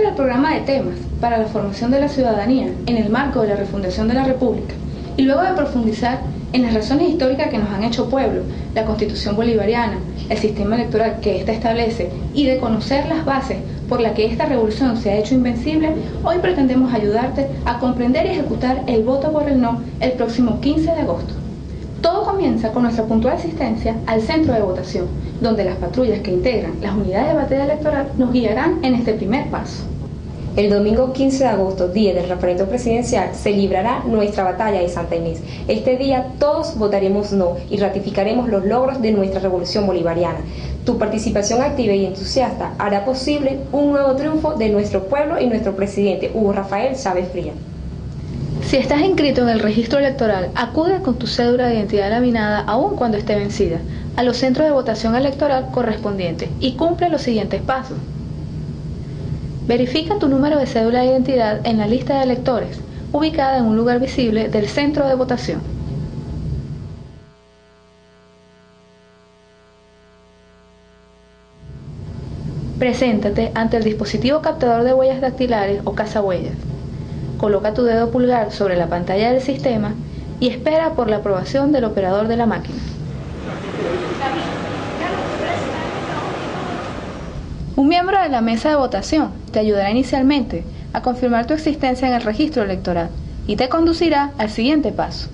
sobre el programa de temas para la formación de la ciudadanía en el marco de la refundación de la República, y luego de profundizar en las razones históricas que nos han hecho pueblo, la Constitución bolivariana, el sistema electoral que ésta establece, y de conocer las bases por las que esta revolución se ha hecho invencible, hoy pretendemos ayudarte a comprender y ejecutar el voto por el no el próximo 15 de agosto. Todo comienza con nuestra puntual asistencia al centro de votación, donde las patrullas que integran las unidades de batalla electoral nos guiarán en este primer paso. El domingo 15 de agosto, día del referendo presidencial, se librará nuestra batalla de Santa Inés. Este día todos votaremos no y ratificaremos los logros de nuestra revolución bolivariana. Tu participación activa y entusiasta hará posible un nuevo triunfo de nuestro pueblo y nuestro presidente, Hugo Rafael Chávez Frías. Si estás inscrito en el registro electoral, acude con tu cédula de identidad laminada aun cuando esté vencida a los centros de votación electoral correspondientes y cumple los siguientes pasos. Verifica tu número de cédula de identidad en la lista de electores, ubicada en un lugar visible del centro de votación. Preséntate ante el dispositivo captador de huellas dactilares o cazahuellas. Coloca tu dedo pulgar sobre la pantalla del sistema y espera por la aprobación del operador de la máquina. Un miembro de la mesa de votación te ayudará inicialmente a confirmar tu existencia en el registro electoral y te conducirá al siguiente paso.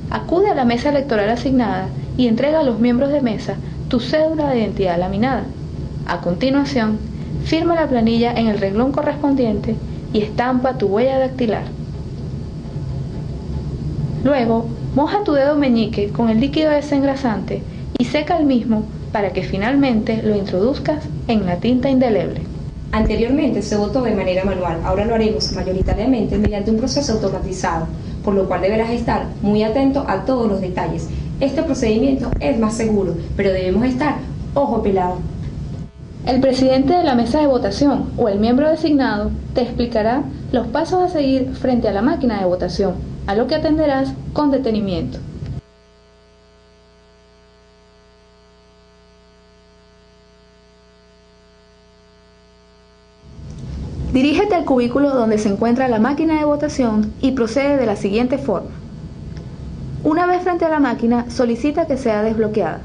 Acude a la mesa electoral asignada y entrega a los miembros de mesa tu cédula de identidad laminada. A continuación, firma la planilla en el renglón correspondiente y estampa tu huella dactilar. Luego, moja tu dedo meñique con el líquido desengrasante y seca el mismo para que finalmente lo introduzcas en la tinta indeleble. Anteriormente se votó de manera manual, ahora lo haremos mayoritariamente mediante un proceso automatizado, por lo cual deberás estar muy atento a todos los detalles. Este procedimiento es más seguro, pero debemos estar ojo pelado. El presidente de la mesa de votación o el miembro designado te explicará los pasos a seguir frente a la máquina de votación, a lo que atenderás con detenimiento. Dirígete al cubículo donde se encuentra la máquina de votación y procede de la siguiente forma. Una vez frente a la máquina, solicita que sea desbloqueada.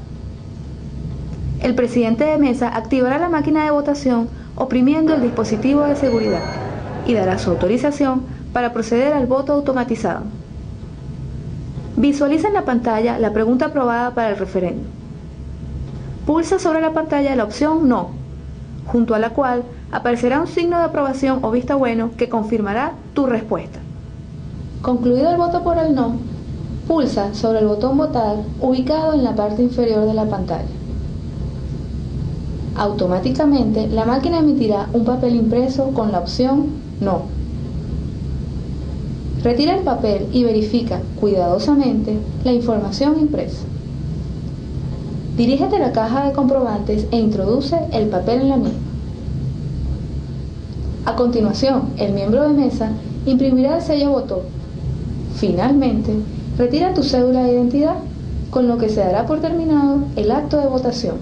El presidente de mesa activará la máquina de votación oprimiendo el dispositivo de seguridad y dará su autorización para proceder al voto automatizado. Visualiza en la pantalla la pregunta aprobada para el referendo. Pulsa sobre la pantalla la opción No, junto a la cual aparecerá un signo de aprobación o visto bueno que confirmará tu respuesta. Concluido el voto por el no, pulsa sobre el botón Votar ubicado en la parte inferior de la pantalla. Automáticamente la máquina emitirá un papel impreso con la opción No. Retira el papel y verifica cuidadosamente la información impresa. Dirígete a la caja de comprobantes e introduce el papel en la misma. A continuación, el miembro de mesa imprimirá el sello Votó. Finalmente, retira tu cédula de identidad, con lo que se dará por terminado el acto de votación.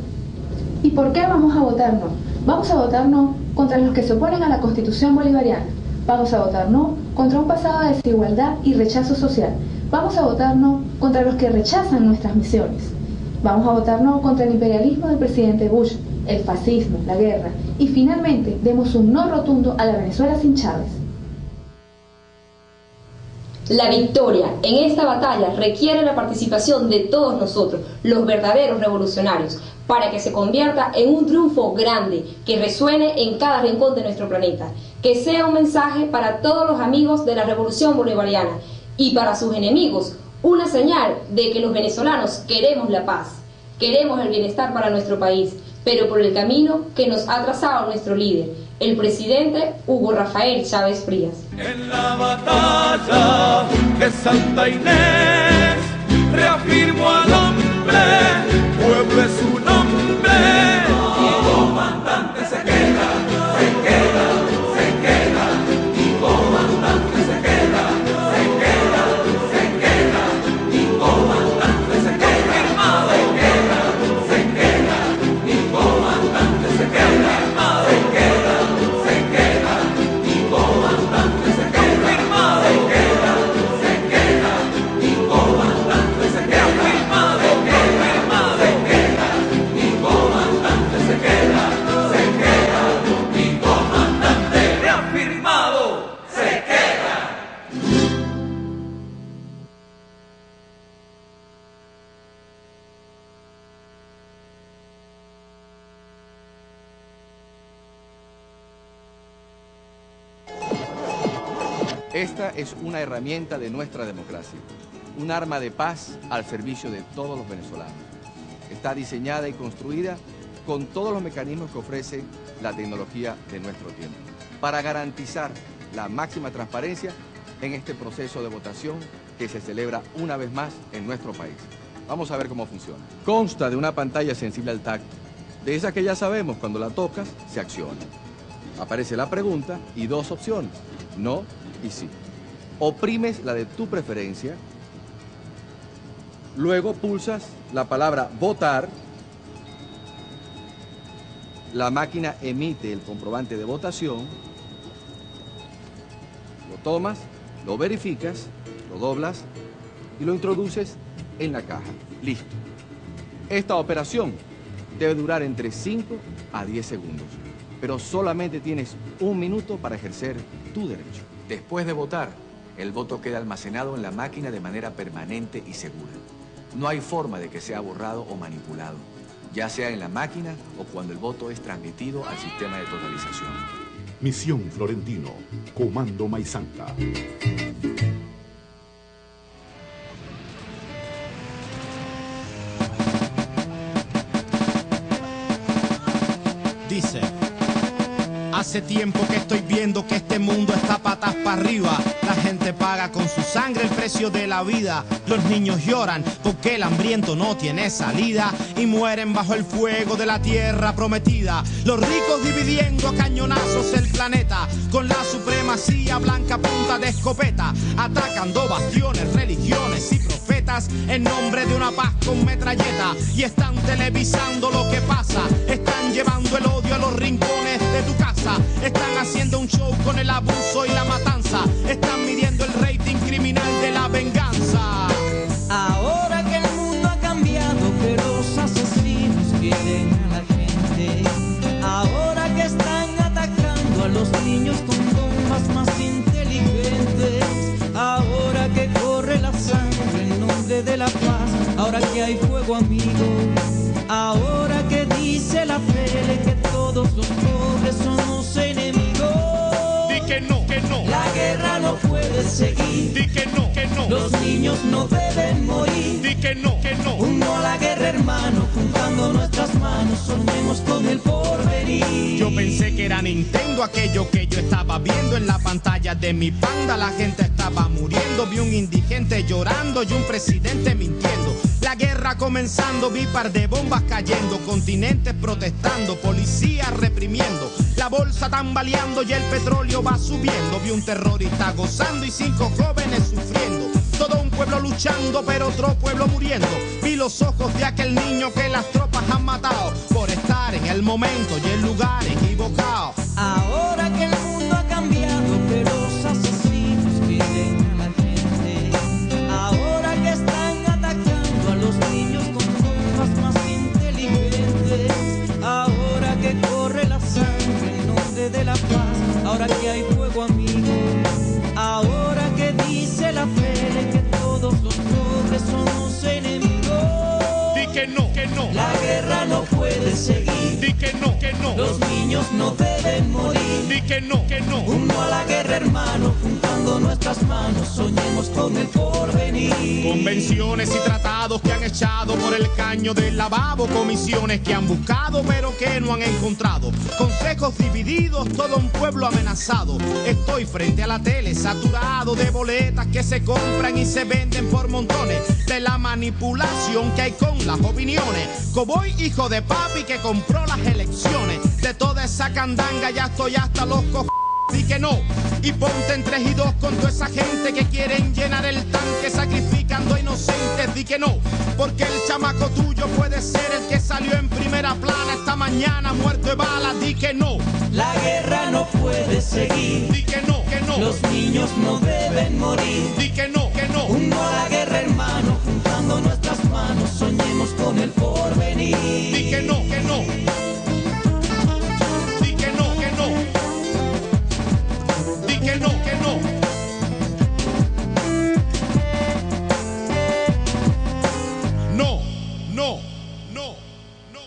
¿Y por qué vamos a votar no? Vamos a votar no contra los que se oponen a la Constitución bolivariana. Vamos a votar no contra un pasado de desigualdad y rechazo social. Vamos a votar no contra los que rechazan nuestras misiones. Vamos a votar no contra el imperialismo del presidente Bush, el fascismo, la guerra. Y finalmente, demos un no rotundo a la Venezuela sin Chávez. La victoria en esta batalla requiere la participación de todos nosotros, los verdaderos revolucionarios, para que se convierta en un triunfo grande que resuene en cada rincón de nuestro planeta, que sea un mensaje para todos los amigos de la revolución bolivariana y para sus enemigos, una señal de que los venezolanos queremos la paz, queremos el bienestar para nuestro país, pero por el camino que nos ha trazado nuestro líder, el presidente Hugo Rafael Chávez Frías. En la batalla de Santa Inés reafirmo al hombre, pueblo es su nombre. Mi comandante se queda, se queda, se queda. Mi comandante se queda, se queda, se queda. Mi comandante se queda, se queda, se queda. Mi comandante se queda, se queda, se queda. Esta es una herramienta de nuestra democracia, un arma de paz al servicio de todos los venezolanos. Está diseñada y construida con todos los mecanismos que ofrece la tecnología de nuestro tiempo, para garantizar la máxima transparencia en este proceso de votación que se celebra una vez más en nuestro país. Vamos a ver cómo funciona. Consta de una pantalla sensible al tacto, de esas que ya sabemos, cuando la tocas, se acciona. Aparece la pregunta y dos opciones, no y sí. Oprimes la de tu preferencia, luego pulsas la palabra votar, la máquina emite el comprobante de votación, lo tomas, lo verificas, lo doblas y lo introduces en la caja. Listo. Esta operación debe durar entre 5 a 10 segundos, pero solamente tienes 1 minuto para ejercer tu derecho. Después de votar, el voto queda almacenado en la máquina de manera permanente y segura. No hay forma de que sea borrado o manipulado, ya sea en la máquina o cuando el voto es transmitido al sistema de totalización. Misión Florentino, Comando Maizanta. Dice: hace tiempo que estoy viendo que este mundo está patas para arriba. La gente paga con su sangre el precio de la vida. Los niños lloran porque el hambriento no tiene salida y mueren bajo el fuego de la tierra prometida. Los ricos dividiendo a cañonazos el planeta con la supremacía blanca punta de escopeta, atacando bastiones, religiones y profetas en nombre de una paz con metralleta. Y están televisando lo que pasa, están llevando el odio a los rincones de tu casa, están haciendo un show con el abuso y la matanza, están midiendo el rating criminal de la venganza. Ahora que el mundo ha cambiado, que los asesinos quieren a la gente, ahora que están atacando a los niños con bombas más inteligentes, ahora que corre la sangre en nombre de la paz, ahora que hay fuego amigo, ahora que dice la Fele que todos los pobres somos enemigos. Di que no, que no. La guerra no puede seguir. Di que no, que no. Los niños no deben morir. Di que no, que no. Un no a la guerra, hermano, juntando nuestras manos, soñemos con el porvenir. Yo pensé que era Nintendo aquello que yo estaba viendo en la pantalla de mi panda. La gente estaba muriendo, vi un indigente llorando y un presidente mintiendo. La guerra comenzando, vi par de bombas cayendo, continentes protestando, policías reprimiendo, la bolsa tambaleando y el petróleo va subiendo. Vi un terrorista gozando y 5 jóvenes sufriendo. Todo un pueblo luchando, pero otro pueblo muriendo. Vi los ojos de aquel niño que las tropas han matado por estar en el momento y el lugar equivocado. Ahora que el mundo ha cambiado, que los asesinos quieren a la gente, ahora que están atacando a los niños con bombas más inteligentes, ahora que corre la sangre en nombre de la paz, ahora que hay fuego amigo, ahora que dice la Fele que todos los pobres somos enemigos. Di que no, que no. La guerra no puede seguir. Di que no, que no. Los niños no deben morir. Di que no, que no. Un no a la guerra, hermano, juntando nuestras manos, soñemos con el porvenir. Convenciones y tratados que han echado por el caño del lavabo, comisiones que han buscado pero que no han encontrado, consejos divididos, todo un pueblo amenazado. Estoy frente a la tele saturado de boletas que se compran y se venden por montones, de la manipulación que hay con las opiniones. Coboy, hijo de papi que compró las elecciones, de toda esa candanga ya estoy hasta los cojones. Di que no, y ponte en 3 y 2 con toda esa gente que quieren llenar el tanque sacrificando a inocentes. Di que no, porque el chamaco tuyo puede ser el que salió en primera plana esta mañana muerto de bala. Di que no, la guerra no puede seguir. Di que no, que no. Los niños no deben morir. Di que no, que no. Un no a la guerra, hermano, juntando nuestras manos, soñemos con el porvenir. Di que no, que no. Di que no, que no. Di que no, que no. No, no, no, no.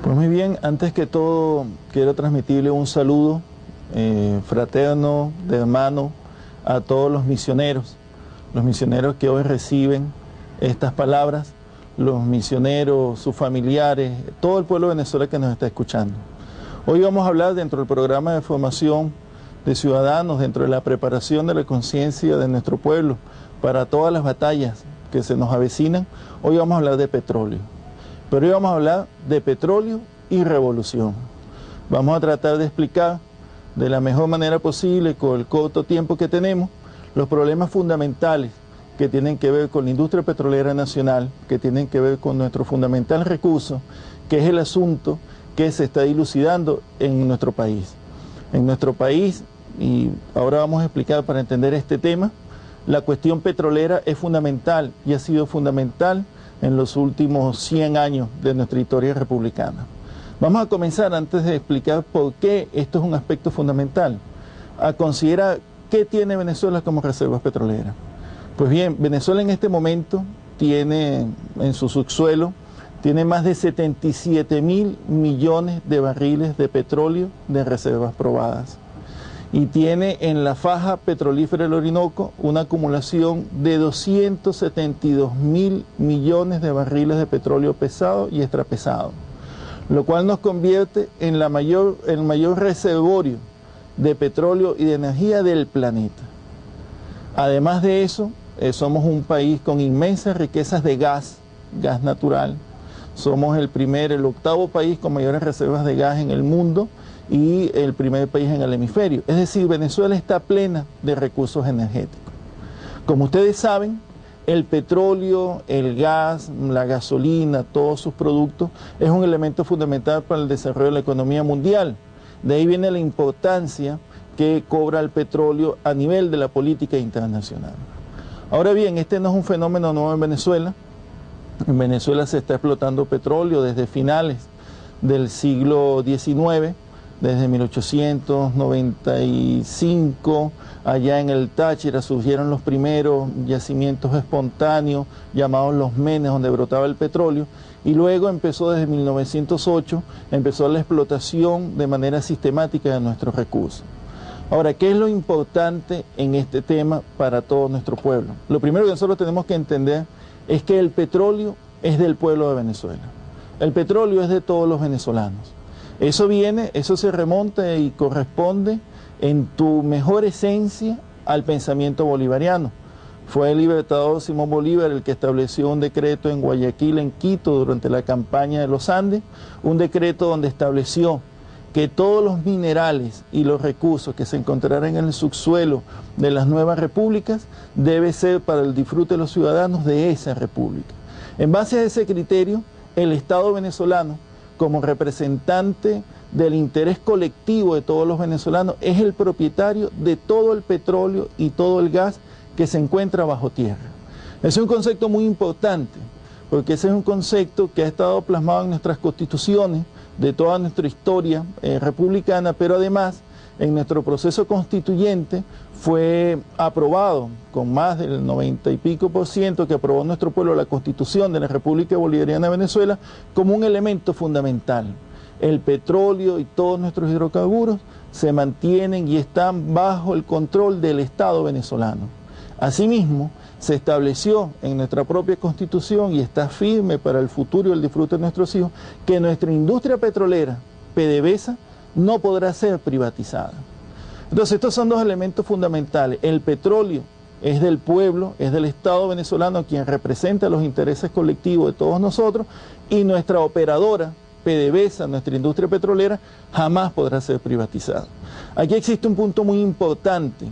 Pues muy bien, antes que todo quiero transmitirle un saludo fraterno, de hermano, a todos los misioneros que hoy reciben estas palabras, los misioneros, sus familiares, todo el pueblo de Venezuela que nos está escuchando. Hoy vamos a hablar dentro del programa de formación de ciudadanos, dentro de la preparación de la conciencia de nuestro pueblo para todas las batallas que se nos avecinan. Hoy vamos a hablar de petróleo, pero hoy vamos a hablar de petróleo y revolución. Vamos a tratar de explicar de la mejor manera posible, con el corto tiempo que tenemos, los problemas fundamentales que tienen que ver con la industria petrolera nacional, que tienen que ver con nuestro fundamental recurso, que es el asunto que se está dilucidando en nuestro país. En nuestro país, y ahora vamos a explicar para entender este tema, la cuestión petrolera es fundamental y ha sido fundamental en los últimos 100 años de nuestra historia republicana. Vamos a comenzar, antes de explicar por qué esto es un aspecto fundamental, a considerar qué tiene Venezuela como reservas petroleras. Pues bien, Venezuela en este momento tiene en su subsuelo, tiene más de 77.000 millones de barriles de petróleo de reservas probadas. Y tiene en la faja petrolífera del Orinoco una acumulación de 272.000 millones de barriles de petróleo pesado y extrapesado, lo cual nos convierte en el mayor reservorio de petróleo y de energía del planeta. Además de eso, somos un país con inmensas riquezas de gas natural. Somos el octavo país con mayores reservas de gas en el mundo y el primer país en el hemisferio. Es decir, Venezuela está plena de recursos energéticos. Como ustedes saben, el petróleo, el gas, la gasolina, todos sus productos, es un elemento fundamental para el desarrollo de la economía mundial. De ahí viene la importancia que cobra el petróleo a nivel de la política internacional. Ahora bien, este no es un fenómeno nuevo en Venezuela. En Venezuela se está explotando petróleo desde finales del siglo XIX, desde 1895, allá en el Táchira surgieron los primeros yacimientos espontáneos llamados los menes, donde brotaba el petróleo, y luego empezó desde 1908, empezó la explotación de manera sistemática de nuestros recursos. Ahora, ¿qué es lo importante en este tema para todo nuestro pueblo? Lo primero que nosotros tenemos que entender es que el petróleo es del pueblo de Venezuela. El petróleo es de todos los venezolanos. Eso se remonta y corresponde en tu mejor esencia al pensamiento bolivariano. Fue el libertador Simón Bolívar el que estableció un decreto en Guayaquil, en Quito, durante la campaña de los Andes, un decreto donde estableció que todos los minerales y los recursos que se encontrarán en el subsuelo de las nuevas repúblicas debe ser para el disfrute de los ciudadanos de esa república. En base a ese criterio, el Estado venezolano, como representante del interés colectivo de todos los venezolanos, es el propietario de todo el petróleo y todo el gas que se encuentra bajo tierra. Es un concepto muy importante, porque ese es un concepto que ha estado plasmado en nuestras constituciones de toda nuestra historia republicana, pero además en nuestro proceso constituyente fue aprobado con más del 90 y pico % que aprobó nuestro pueblo la Constitución de la República Bolivariana de Venezuela como un elemento fundamental. El petróleo y todos nuestros hidrocarburos se mantienen y están bajo el control del Estado venezolano. Asimismo, se estableció en nuestra propia Constitución y está firme para el futuro y el disfrute de nuestros hijos que nuestra industria petrolera, PDVSA, no podrá ser privatizada. Entonces, estos son dos elementos fundamentales. El petróleo es del pueblo, es del Estado venezolano, quien representa los intereses colectivos de todos nosotros, y nuestra operadora, PDVSA, nuestra industria petrolera, jamás podrá ser privatizada. Aquí existe un punto muy importante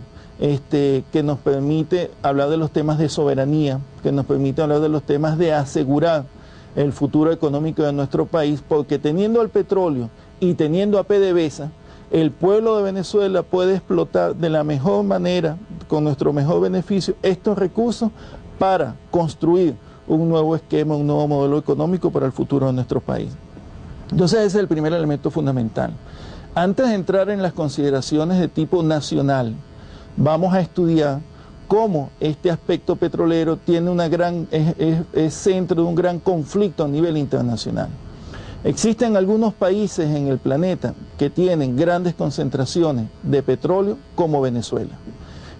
que nos permite hablar de los temas de soberanía, que nos permite hablar de los temas de asegurar el futuro económico de nuestro país, porque teniendo el petróleo y teniendo a PDVSA, el pueblo de Venezuela puede explotar de la mejor manera, con nuestro mejor beneficio, estos recursos para construir un nuevo esquema, un nuevo modelo económico para el futuro de nuestro país. Entonces ese es el primer elemento fundamental. Antes de entrar en las consideraciones de tipo nacional, vamos a estudiar cómo este aspecto petrolero tiene es centro de un gran conflicto a nivel internacional. Existen algunos países en el planeta que tienen grandes concentraciones de petróleo como Venezuela.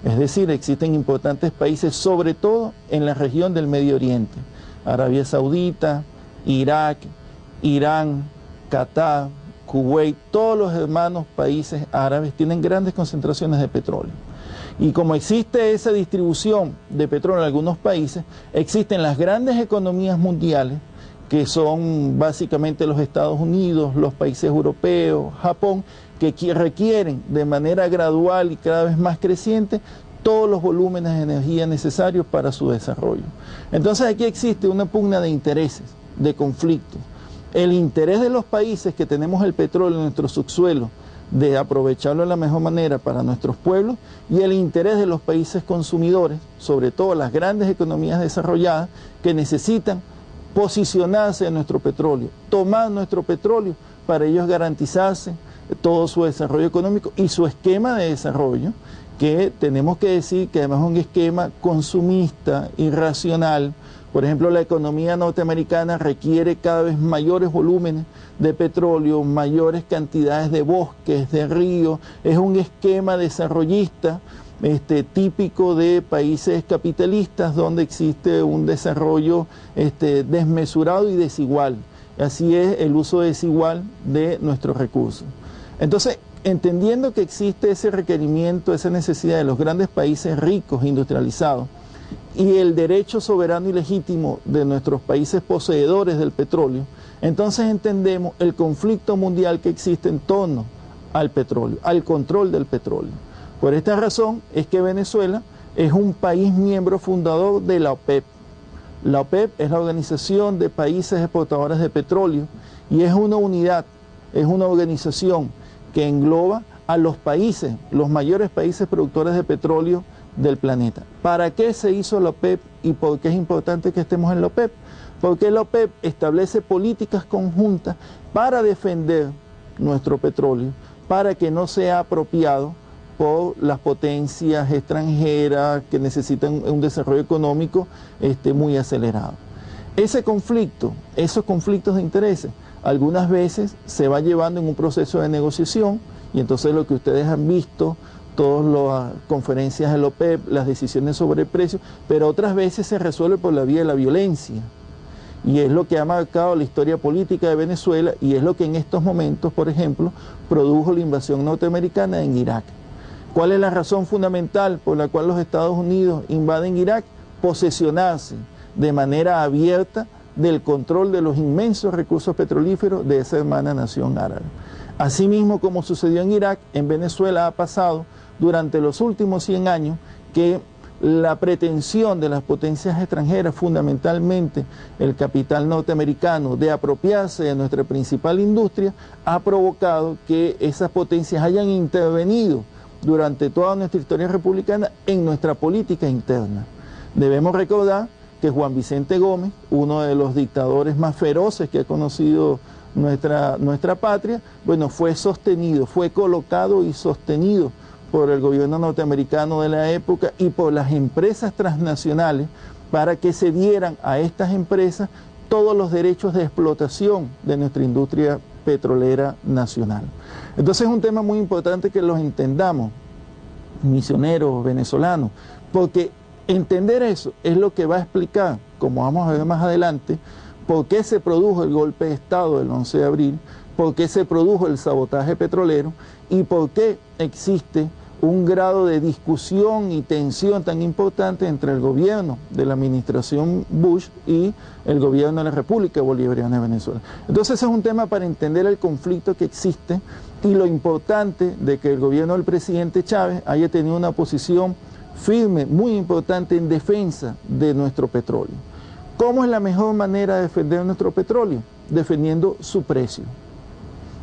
Es decir, existen importantes países, sobre todo en la región del Medio Oriente. Arabia Saudita, Irak, Irán, Qatar, Kuwait, todos los hermanos países árabes tienen grandes concentraciones de petróleo. Y como existe esa distribución de petróleo en algunos países, existen las grandes economías mundiales, que son básicamente los Estados Unidos, los países europeos, Japón, que requieren de manera gradual y cada vez más creciente todos los volúmenes de energía necesarios para su desarrollo. Entonces aquí existe una pugna de intereses, de conflictos. El interés de los países que tenemos el petróleo en nuestro subsuelo, de aprovecharlo de la mejor manera para nuestros pueblos, y el interés de los países consumidores, sobre todo las grandes economías desarrolladas, que necesitan posicionarse en nuestro petróleo, tomar nuestro petróleo para ellos garantizarse todo su desarrollo económico y su esquema de desarrollo, que tenemos que decir que además es un esquema consumista, irracional. Por ejemplo, la economía norteamericana requiere cada vez mayores volúmenes de petróleo, mayores cantidades de bosques, de ríos. Es un esquema desarrollista típico de países capitalistas donde existe un desarrollo desmesurado y desigual. Así es el uso desigual de nuestros recursos. Entonces, entendiendo que existe ese requerimiento, esa necesidad de los grandes países ricos, industrializados, y el derecho soberano y legítimo de nuestros países poseedores del petróleo, entonces entendemos el conflicto mundial que existe en torno al petróleo, al control del petróleo. Por esta razón es que Venezuela es un país miembro fundador de la OPEP. La OPEP es la Organización de Países Exportadores de Petróleo y es una unidad, es una organización que engloba a los países, los mayores países productores de petróleo del planeta. ¿Para qué se hizo la OPEP y por qué es importante que estemos en la OPEP? Porque la OPEP establece políticas conjuntas para defender nuestro petróleo, para que no sea apropiado por las potencias extranjeras que necesitan un desarrollo económico muy acelerado. Ese conflicto, esos conflictos de intereses, algunas veces se va llevando en un proceso de negociación y entonces lo que ustedes han visto, todas las conferencias de la OPEP, las decisiones sobre precios, pero otras veces se resuelve por la vía de la violencia. Y es lo que ha marcado la historia política de Venezuela y es lo que en estos momentos, por ejemplo, produjo la invasión norteamericana en Irak. ¿Cuál es la razón fundamental por la cual los Estados Unidos invaden Irak? Posesionarse de manera abierta del control de los inmensos recursos petrolíferos de esa hermana nación árabe. Asimismo, como sucedió en Irak, en Venezuela ha pasado durante los últimos 100 años que la pretensión de las potencias extranjeras, fundamentalmente el capital norteamericano, de apropiarse de nuestra principal industria, ha provocado que esas potencias hayan intervenido durante toda nuestra historia republicana en nuestra política interna. Debemos recordar que Juan Vicente Gómez, uno de los dictadores más feroces que ha conocido nuestra patria, bueno, fue sostenido, fue colocado y sostenido por el gobierno norteamericano de la época y por las empresas transnacionales para que se dieran a estas empresas todos los derechos de explotación de nuestra industria petrolera nacional. Entonces es un tema muy importante que los entendamos, misioneros venezolanos, porque entender eso es lo que va a explicar, como vamos a ver más adelante, por qué se produjo el golpe de Estado del 11 de abril, por qué se produjo el sabotaje petrolero y por qué existe un grado de discusión y tensión tan importante entre el gobierno de la administración Bush y el gobierno de la República Bolivariana de Venezuela. Entonces ese es un tema para entender el conflicto que existe y lo importante de que el gobierno del presidente Chávez haya tenido una posición firme, muy importante en defensa de nuestro petróleo. ¿Cómo es la mejor manera de defender nuestro petróleo? Defendiendo su precio.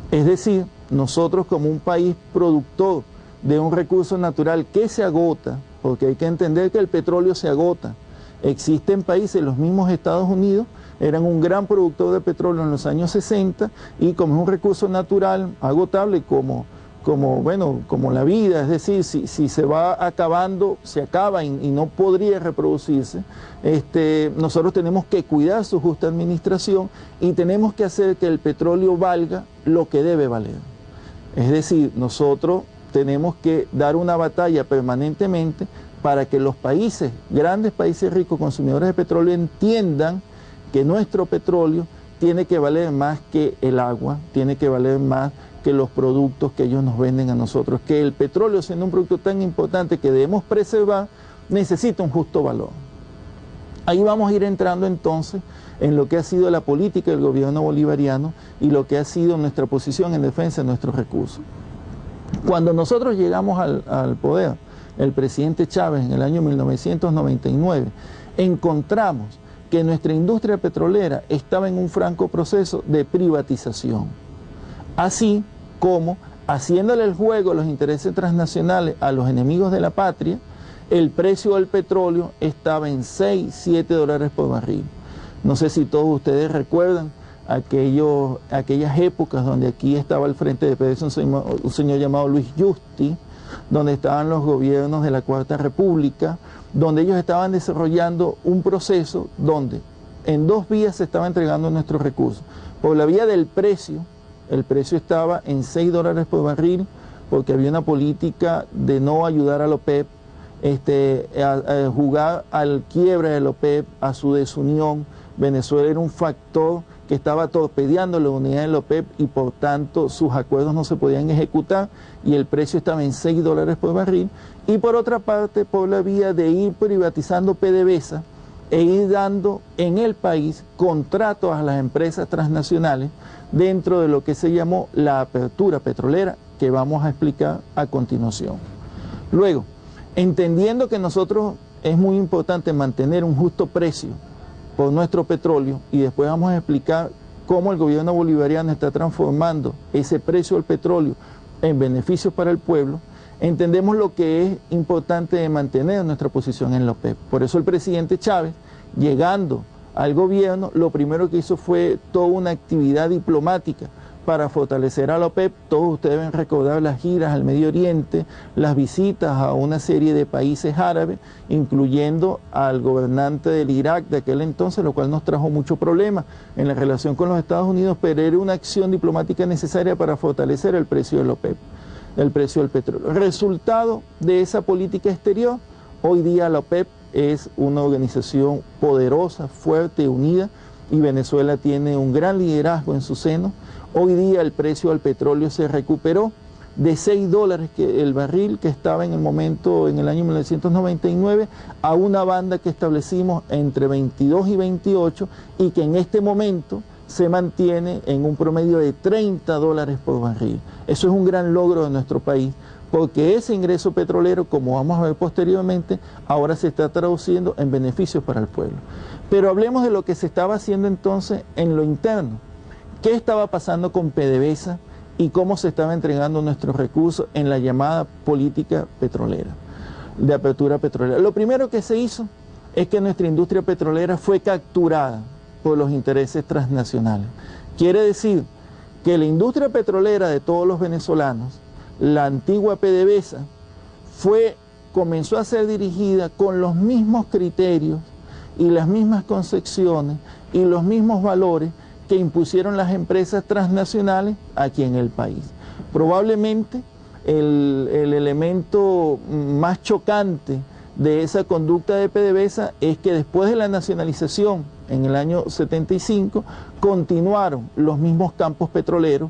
Es decir, nosotros como un país productor de un recurso natural que se agota, porque hay que entender que el petróleo se agota. Existen países, los mismos Estados Unidos, eran un gran productor de petróleo en los años 60 y como es un recurso natural agotable como como la vida, es decir, si se va acabando, se acaba y no podría reproducirse, nosotros tenemos que cuidar su justa administración y tenemos que hacer que el petróleo valga lo que debe valer. Es decir, nosotros tenemos que dar una batalla permanentemente para que los países, grandes países ricos consumidores de petróleo, entiendan que nuestro petróleo tiene que valer más que el agua, tiene que valer más que los productos que ellos nos venden a nosotros, que el petróleo, siendo un producto tan importante que debemos preservar, necesita un justo valor. Ahí vamos a ir entrando entonces en lo que ha sido la política del gobierno bolivariano y lo que ha sido nuestra posición en defensa de nuestros recursos. Cuando nosotros llegamos al poder, el presidente Chávez en el año 1999, encontramos que nuestra industria petrolera estaba en un franco proceso de privatización. Así como, haciéndole el juego a los intereses transnacionales a los enemigos de la patria, el precio del petróleo estaba en 6, 7 dólares por barril. No sé si todos ustedes recuerdan aquellas épocas donde aquí estaba al frente de PDVSA un señor llamado Luis Justi, donde estaban los gobiernos de la Cuarta República, donde ellos estaban desarrollando un proceso donde en 2 vías se estaba entregando nuestros recursos. Por la vía del precio, el precio estaba en 6 dólares por barril, porque había una política de no ayudar a la OPEP, a jugar al quiebre de la OPEP, a su desunión. Venezuela era un factor que estaba torpedeando la unidad de la OPEP y por tanto sus acuerdos no se podían ejecutar y el precio estaba en 6 dólares por barril. Y por otra parte, por la vía de ir privatizando PDVSA e ir dando en el país contratos a las empresas transnacionales dentro de lo que se llamó la apertura petrolera, que vamos a explicar a continuación. Luego, entendiendo que nosotros es muy importante mantener un justo precio por nuestro petróleo, y después vamos a explicar cómo el gobierno bolivariano está transformando ese precio del petróleo en beneficios para el pueblo, entendemos lo que es importante de mantener nuestra posición en la OPEP. Por eso el presidente Chávez, llegando al gobierno, lo primero que hizo fue toda una actividad diplomática para fortalecer a la OPEP. Todos ustedes deben recordar las giras al Medio Oriente, las visitas a una serie de países árabes, incluyendo al gobernante del Irak de aquel entonces, lo cual nos trajo mucho problema en la relación con los Estados Unidos, pero era una acción diplomática necesaria para fortalecer el precio de la OPEP, el precio del petróleo. Resultado de esa política exterior, hoy día la OPEP es una organización poderosa, fuerte, unida, y Venezuela tiene un gran liderazgo en su seno. Hoy día el precio del petróleo se recuperó de 6 dólares que el barril que estaba en el momento, en el año 1999, a una banda que establecimos entre 22 y 28 y que en este momento se mantiene en un promedio de 30 dólares por barril. Eso es un gran logro de nuestro país, porque ese ingreso petrolero, como vamos a ver posteriormente, ahora se está traduciendo en beneficios para el pueblo. Pero hablemos de lo que se estaba haciendo entonces en lo interno. ¿Qué estaba pasando con PDVSA y cómo se estaba entregando nuestros recursos en la llamada política petrolera, de apertura petrolera? Lo primero que se hizo es que nuestra industria petrolera fue capturada por los intereses transnacionales. Quiere decir que la industria petrolera de todos los venezolanos, la antigua PDVSA, comenzó a ser dirigida con los mismos criterios y las mismas concepciones y los mismos valores que impusieron las empresas transnacionales aquí en el país. Probablemente el elemento más chocante de esa conducta de PDVSA es que después de la nacionalización en el año 75 continuaron los mismos campos petroleros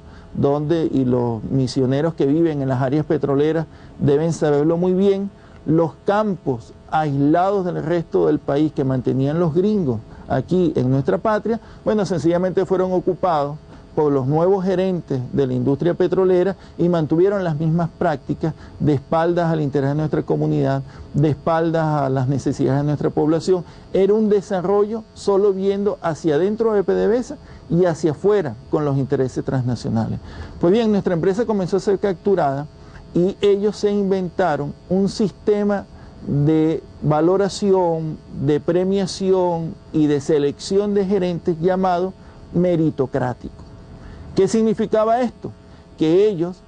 y los misioneros que viven en las áreas petroleras deben saberlo muy bien, los campos aislados del resto del país que mantenían los gringos aquí en nuestra patria, bueno, sencillamente fueron ocupados por los nuevos gerentes de la industria petrolera y mantuvieron las mismas prácticas de espaldas al interés de nuestra comunidad, de espaldas a las necesidades de nuestra población. Era un desarrollo solo viendo hacia adentro de PDVSA y hacia afuera con los intereses transnacionales. Pues bien, nuestra empresa comenzó a ser capturada y ellos se inventaron un sistema de valoración, de premiación y de selección de gerentes llamado meritocrático. ¿Qué significaba esto? Que ellos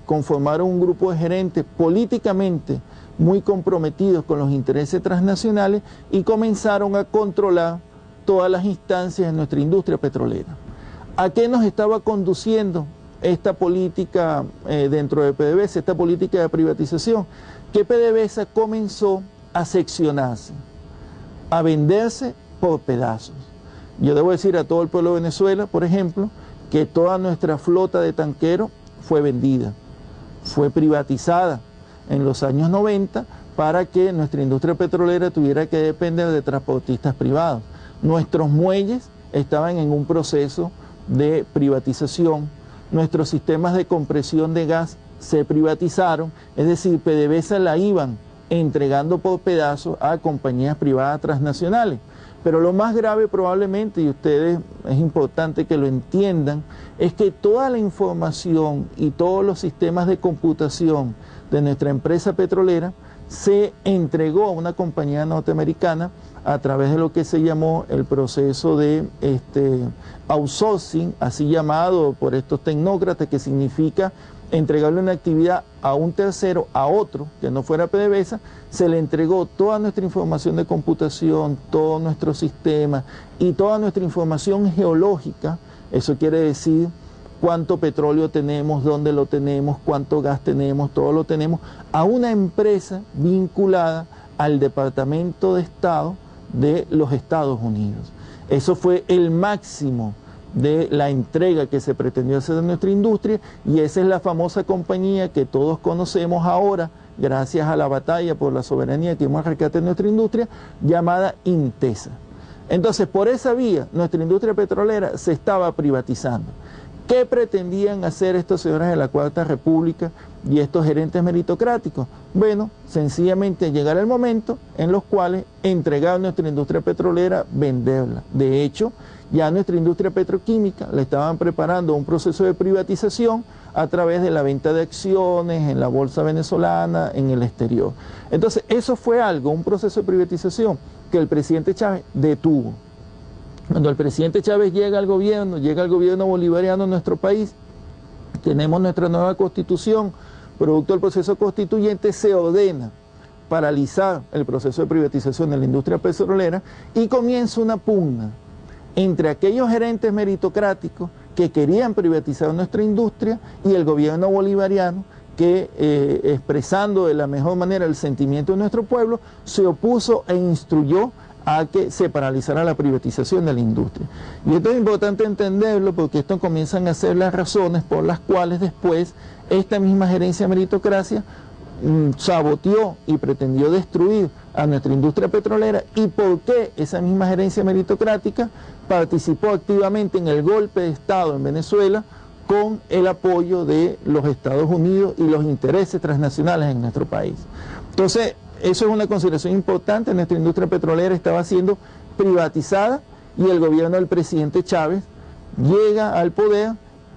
conformaron un grupo de gerentes políticamente muy comprometidos con los intereses transnacionales y comenzaron a controlar todas las instancias de nuestra industria petrolera. ¿A qué nos estaba conduciendo esta política dentro de PDVSA, esta política de privatización? Que PDVSA comenzó a seccionarse, a venderse por pedazos. Yo debo decir a todo el pueblo de Venezuela, por ejemplo, que toda nuestra flota de tanqueros fue vendida, fue privatizada en los años 90 para que nuestra industria petrolera tuviera que depender de transportistas privados. Nuestros muelles estaban en un proceso de privatización, nuestros sistemas de compresión de gas se privatizaron, es decir, PDVSA la iban entregando por pedazos a compañías privadas transnacionales. Pero lo más grave probablemente, y ustedes es importante que lo entiendan, es que toda la información y todos los sistemas de computación de nuestra empresa petrolera se entregó a una compañía norteamericana a través de lo que se llamó el proceso de outsourcing, así llamado por estos tecnócratas, que significa entregarle una actividad a un tercero, a otro, que no fuera PDVSA. Se le entregó toda nuestra información de computación, todo nuestro sistema y toda nuestra información geológica. Eso quiere decir cuánto petróleo tenemos, dónde lo tenemos, cuánto gas tenemos, todo lo tenemos, a una empresa vinculada al Departamento de Estado de los Estados Unidos. Eso fue el máximo de la entrega que se pretendió hacer de nuestra industria, y esa es la famosa compañía que todos conocemos ahora, gracias a la batalla por la soberanía que hemos rescatado en nuestra industria, llamada Intesa. Entonces, por esa vía, nuestra industria petrolera se estaba privatizando. ¿Qué pretendían hacer estos señores de la Cuarta República y estos gerentes meritocráticos? Bueno, sencillamente llegar el momento en los cuales entregar nuestra industria petrolera, venderla. De hecho, ya nuestra industria petroquímica le estaban preparando un proceso de privatización a través de la venta de acciones en la bolsa venezolana, en el exterior. Entonces, eso fue algo, un proceso de privatización que el presidente Chávez detuvo. Cuando el presidente Chávez llega al gobierno bolivariano en nuestro país, tenemos nuestra nueva constitución, producto del proceso constituyente, se ordena paralizar el proceso de privatización de la industria petrolera y comienza una pugna entre aquellos gerentes meritocráticos que querían privatizar nuestra industria y el gobierno bolivariano que, expresando de la mejor manera el sentimiento de nuestro pueblo, se opuso e instruyó a que se paralizara la privatización de la industria. Y esto es importante entenderlo porque esto comienzan a ser las razones por las cuales después esta misma gerencia meritocracia saboteó y pretendió destruir a nuestra industria petrolera, y por qué esa misma gerencia meritocrática participó activamente en el golpe de Estado en Venezuela con el apoyo de los Estados Unidos y los intereses transnacionales en nuestro país. Entonces, eso es una consideración importante. Nuestra industria petrolera estaba siendo privatizada y el gobierno del presidente Chávez llega al poder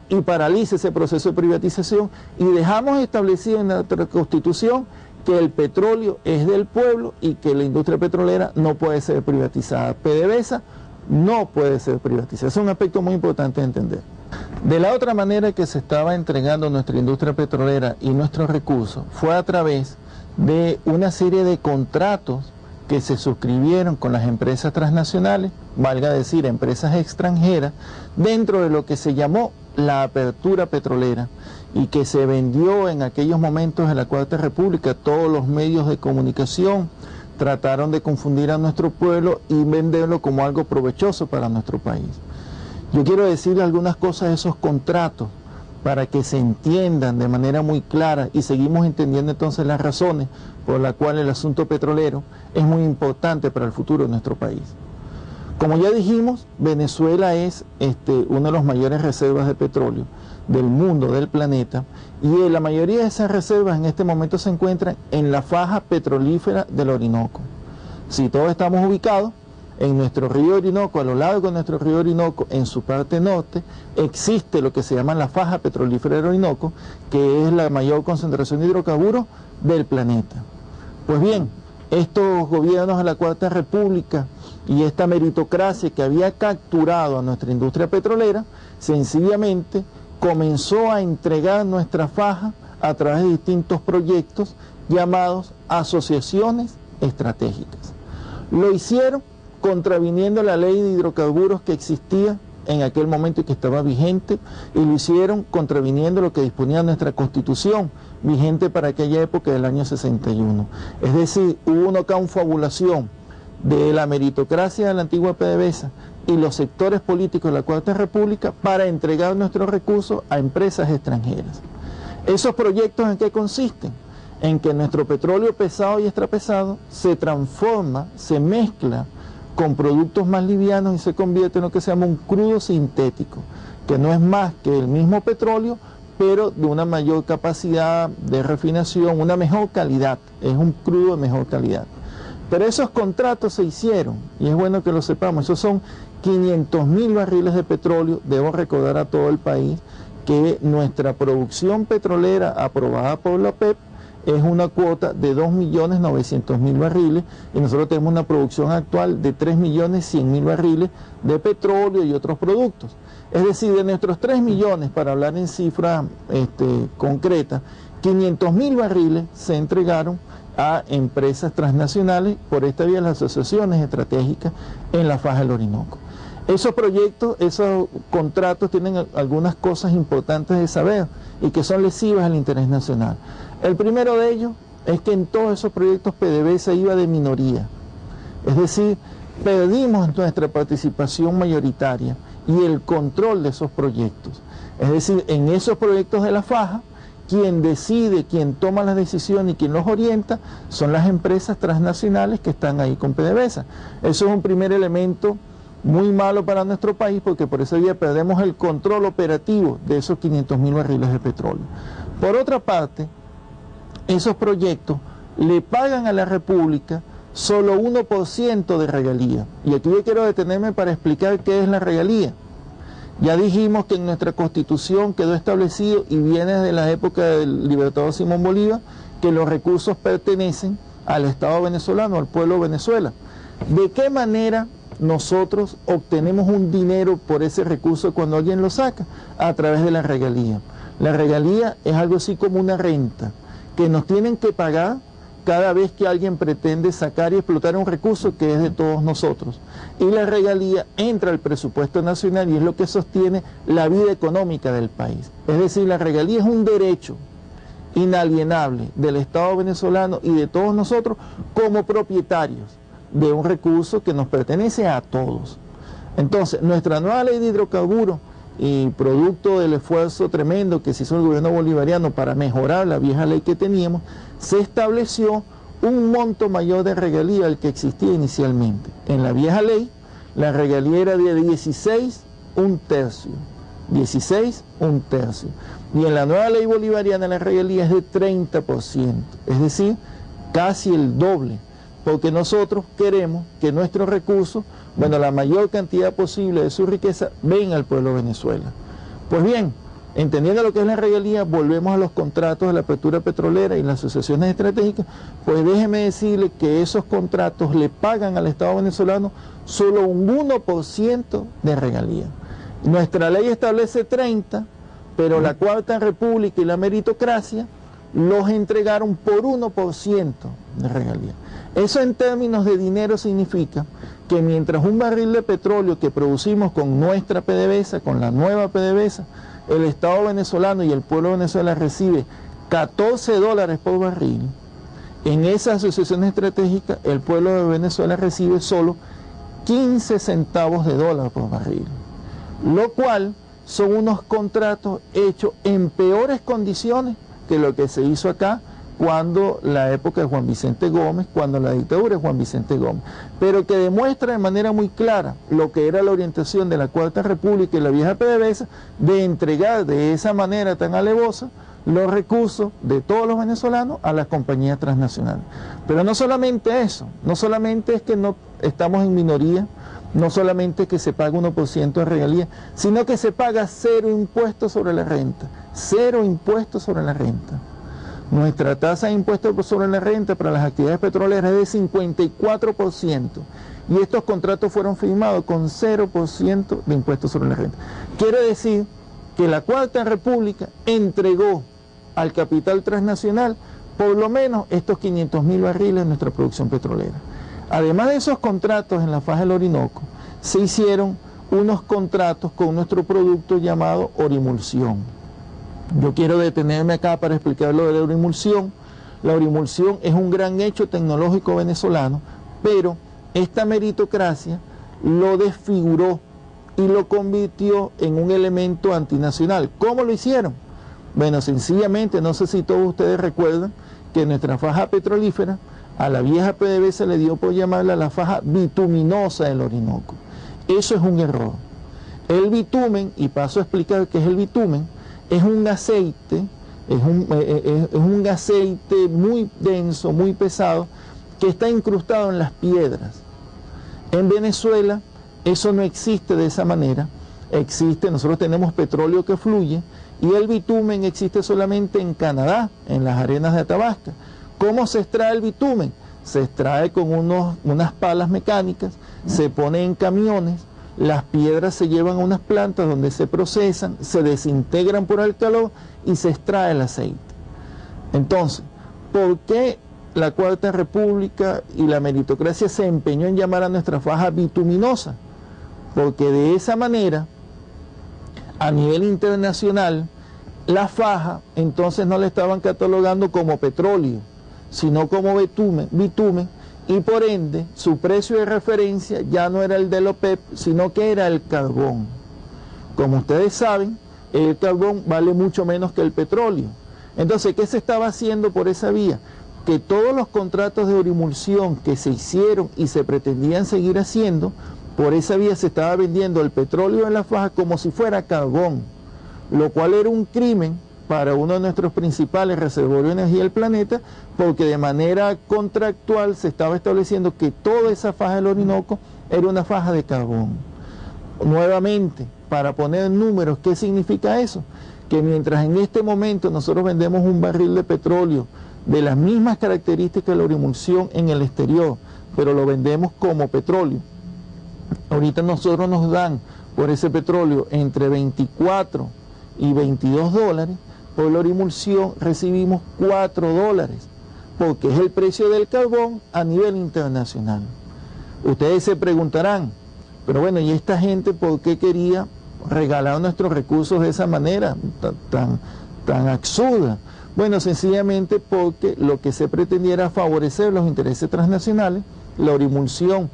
y paraliza ese proceso de privatización, y dejamos establecido en nuestra Constitución que el petróleo es del pueblo y que la industria petrolera no puede ser privatizada. PDVSA no puede ser privatizada. Es un aspecto muy importante de entender. De la otra manera que se estaba entregando nuestra industria petrolera y nuestros recursos fue a través de una serie de contratos que se suscribieron con las empresas transnacionales, valga decir, empresas extranjeras, dentro de lo que se llamó la apertura petrolera, y que se vendió en aquellos momentos de la Cuarta República. Todos los medios de comunicación trataron de confundir a nuestro pueblo y venderlo como algo provechoso para nuestro país. Yo quiero decirle algunas cosas de esos contratos para que se entiendan de manera muy clara, y seguimos entendiendo entonces las razones por las cuales el asunto petrolero es muy importante para el futuro de nuestro país. Como ya dijimos, Venezuela es una de las mayores reservas de petróleo del mundo, del planeta, y la mayoría de esas reservas en este momento se encuentran en la faja petrolífera del Orinoco. Si todos estamos ubicados en nuestro río Orinoco, a lo largo de nuestro río Orinoco, en su parte norte, existe lo que se llama la faja petrolífera del Orinoco, que es la mayor concentración de hidrocarburos del planeta. Pues bien, estos gobiernos de la Cuarta República y esta meritocracia que había capturado a nuestra industria petrolera, sencillamente comenzó a entregar nuestra faja a través de distintos proyectos llamados asociaciones estratégicas. Lo hicieron contraviniendo la ley de hidrocarburos que existía en aquel momento y que estaba vigente, y lo hicieron contraviniendo lo que disponía nuestra Constitución, vigente para aquella época del año 61. Es decir, hubo una confabulación de la meritocracia de la antigua PDVSA y los sectores políticos de la Cuarta República para entregar nuestros recursos a empresas extranjeras. ¿Esos proyectos en qué consisten? En que nuestro petróleo pesado y extrapesado se transforma, se mezcla con productos más livianos y se convierte en lo que se llama un crudo sintético, que no es más que el mismo petróleo, pero de una mayor capacidad de refinación, una mejor calidad, es un crudo de mejor calidad. Pero esos contratos se hicieron, y es bueno que lo sepamos, esos son 500.000 barriles de petróleo. Debo recordar a todo el país que nuestra producción petrolera aprobada por la OPEP es una cuota de 2.900.000 barriles, y nosotros tenemos una producción actual de 3.100.000 barriles de petróleo y otros productos. Es decir, de nuestros 3 millones, para hablar en cifras concretas, 500.000 barriles se entregaron a empresas transnacionales por esta vía, las asociaciones estratégicas en la faja del Orinoco. Esos proyectos, esos contratos tienen algunas cosas importantes de saber y que son lesivas al interés nacional. El primero de ellos es que en todos esos proyectos PDVSA iba de minoría, es decir, perdimos nuestra participación mayoritaria y el control de esos proyectos. Es decir, en esos proyectos de la faja, quien decide, quien toma las decisiones y quien los orienta son las empresas transnacionales que están ahí con PDVSA. Eso es un primer elemento muy malo para nuestro país, porque por esa vía perdemos el control operativo de esos 500.000 barriles de petróleo. Por otra parte, esos proyectos le pagan a la República solo 1% de regalía. Y aquí yo quiero detenerme para explicar qué es la regalía. Ya dijimos que en nuestra Constitución quedó establecido, y viene desde la época del libertador Simón Bolívar, que los recursos pertenecen al Estado venezolano, al pueblo de Venezuela. ¿De qué manera nosotros obtenemos un dinero por ese recurso cuando alguien lo saca? A través de la regalía. La regalía es algo así como una renta que nos tienen que pagar cada vez que alguien pretende sacar y explotar un recurso que es de todos nosotros. Y la regalía entra al presupuesto nacional y es lo que sostiene la vida económica del país. Es decir, la regalía es un derecho inalienable del Estado venezolano y de todos nosotros como propietarios de un recurso que nos pertenece a todos. Entonces, nuestra nueva ley de hidrocarburos, y producto del esfuerzo tremendo que se hizo el gobierno bolivariano para mejorar la vieja ley que teníamos, se estableció un monto mayor de regalía al que existía inicialmente. En la vieja ley, la regalía era de 16, un tercio. 16, un tercio. Y en la nueva ley bolivariana la regalía es de 30%, es decir, casi el doble, porque nosotros queremos que nuestros recursos, bueno, la mayor cantidad posible de su riqueza, venga al pueblo de Venezuela. Pues bien, entendiendo lo que es la regalía, volvemos a los contratos de la apertura petrolera y las asociaciones estratégicas. Pues déjeme decirle que esos contratos le pagan al Estado venezolano solo un 1% de regalía. Nuestra ley establece 30%, pero la Cuarta República y la meritocracia los entregaron por 1% de regalía. Eso en términos de dinero significa que mientras un barril de petróleo que producimos con nuestra PDVSA, con la nueva PDVSA, el Estado venezolano y el pueblo de Venezuela recibe $14 por barril, en esas asociaciones estratégicas el pueblo de Venezuela recibe solo 15 centavos de dólar por barril, lo cual son unos contratos hechos en peores condiciones que lo que se hizo acá cuando la época de Juan Vicente Gómez, cuando la dictadura de Juan Vicente Gómez, pero que demuestra de manera muy clara lo que era la orientación de la Cuarta República y la vieja PDVSA de entregar de esa manera tan alevosa los recursos de todos los venezolanos a las compañías transnacionales. Pero no solamente eso, no solamente es que no estamos en minoría, no solamente es que se paga 1% de regalía, sino que se paga 0 impuestos sobre la renta, 0 impuestos sobre la renta. Nuestra tasa de impuestos sobre la renta para las actividades petroleras es de 54%, y estos contratos fueron firmados con 0% de impuestos sobre la renta. Quiere decir que la Cuarta República entregó al capital transnacional por lo menos estos 500.000 barriles de nuestra producción petrolera. Además de esos contratos en la faja del Orinoco, se hicieron unos contratos con nuestro producto llamado orimulsión. Yo quiero detenerme acá para explicar lo de la orimulsión. La orimulsión es un gran hecho tecnológico venezolano, pero esta meritocracia lo desfiguró y lo convirtió en un elemento antinacional. ¿Cómo lo hicieron? Bueno, sencillamente, no sé si todos ustedes recuerdan que nuestra faja petrolífera, a la vieja PDVSA le dio por llamarla la faja bituminosa del Orinoco. Eso es un error. El bitumen, y paso a explicar qué es el bitumen, es un aceite, es un aceite muy denso, muy pesado, que está incrustado en las piedras. En Venezuela eso no existe de esa manera. Nosotros tenemos petróleo que fluye, y el bitumen existe solamente en Canadá, en las arenas de Athabasca. ¿Cómo se extrae el bitumen? Se extrae con unas palas mecánicas, se pone en camiones, las piedras se llevan a unas plantas donde se procesan, se desintegran por el calor y se extrae el aceite. Entonces, ¿por qué la Cuarta República y la meritocracia se empeñó en llamar a nuestra faja bituminosa? Porque de esa manera, a nivel internacional, la faja entonces no la estaban catalogando como petróleo, sino como bitumen, y por ende su precio de referencia ya no era el de la OPEP, sino que era el carbón. Como ustedes saben, el carbón vale mucho menos que el petróleo. Entonces, ¿qué se estaba haciendo por esa vía? Que todos los contratos de orimulsión que se hicieron y se pretendían seguir haciendo, por esa vía se estaba vendiendo el petróleo en la faja como si fuera carbón, lo cual era un crimen para uno de nuestros principales reservorios de energía del planeta, porque de manera contractual se estaba estableciendo que toda esa faja del Orinoco era una faja de carbón. Nuevamente, para poner números, ¿qué significa eso? Que mientras en este momento nosotros vendemos un barril de petróleo de las mismas características de la orimulsión en el exterior, pero lo vendemos como petróleo, ahorita nosotros nos dan por ese petróleo entre 24 y 22 dólares, por la orimulsión recibimos 4 dólares, porque es el precio del carbón a nivel internacional. Ustedes se preguntarán, pero bueno, ¿y esta gente por qué quería regalar nuestros recursos de esa manera tan absurda? Bueno, sencillamente porque lo que se pretendía era favorecer los intereses transnacionales. La orimulsión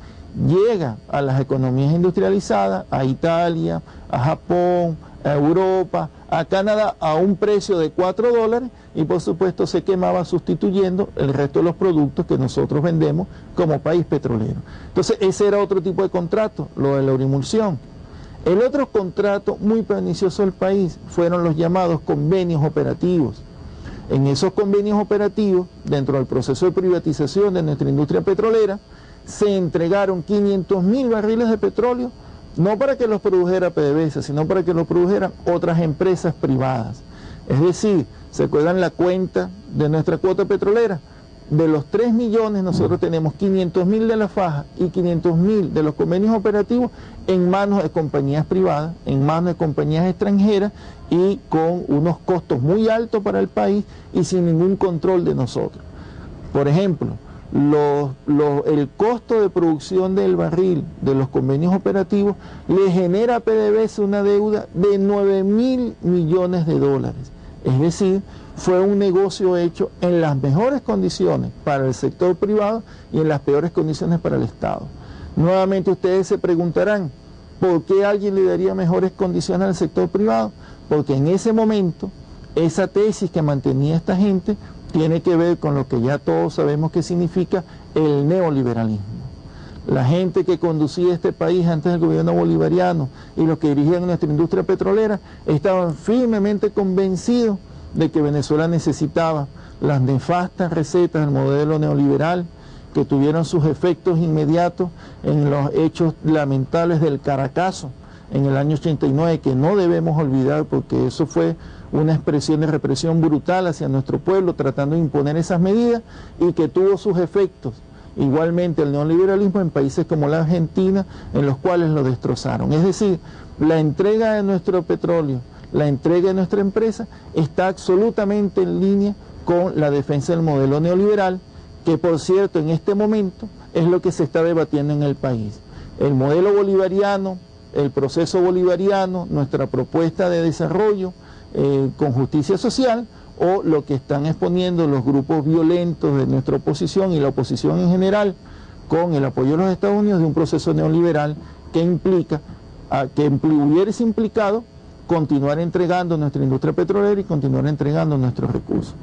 llega a las economías industrializadas, a Italia, a Japón, a Europa, a Canadá, a un precio de 4 dólares, y por supuesto se quemaba sustituyendo el resto de los productos que nosotros vendemos como país petrolero. Entonces ese era otro tipo de contrato, lo de la orimulsión. El otro contrato muy pernicioso del país fueron los llamados convenios operativos. En esos convenios operativos, dentro del proceso de privatización de nuestra industria petrolera, se entregaron 500.000 barriles de petróleo, no para que los produjera PDVSA, sino para que los produjeran otras empresas privadas. Es decir, ¿se acuerdan la cuenta de nuestra cuota petrolera? De los 3 millones nosotros tenemos 500.000 de la faja y 500.000 de los convenios operativos en manos de compañías privadas, en manos de compañías extranjeras, y con unos costos muy altos para el país y sin ningún control de nosotros. Por ejemplo, el costo de producción del barril de los convenios operativos le genera a PDVSA una deuda de 9.000 millones de dólares. Es decir, fue un negocio hecho en las mejores condiciones para el sector privado y en las peores condiciones para el Estado. Nuevamente ustedes se preguntarán, ¿por qué alguien le daría mejores condiciones al sector privado? Porque en ese momento, esa tesis que mantenía esta gente tiene que ver con lo que ya todos sabemos que significa el neoliberalismo. La gente que conducía este país antes del gobierno bolivariano y los que dirigían nuestra industria petrolera estaban firmemente convencidos de que Venezuela necesitaba las nefastas recetas del modelo neoliberal, que tuvieron sus efectos inmediatos en los hechos lamentables del Caracazo en el año 89, que no debemos olvidar, porque eso fue una expresión de represión brutal hacia nuestro pueblo, tratando de imponer esas medidas, y que tuvo sus efectos igualmente el neoliberalismo en países como la Argentina, en los cuales lo destrozaron. Es decir, la entrega de nuestro petróleo, la entrega de nuestra empresa está absolutamente en línea con la defensa del modelo neoliberal, que por cierto en este momento es lo que se está debatiendo en el país. El modelo bolivariano, el proceso bolivariano, nuestra propuesta de desarrollo con justicia social, o lo que están exponiendo los grupos violentos de nuestra oposición y la oposición en general, con el apoyo de los Estados Unidos de un proceso neoliberal que implica, que hubiese implicado continuar entregando nuestra industria petrolera y continuar entregando nuestros recursos.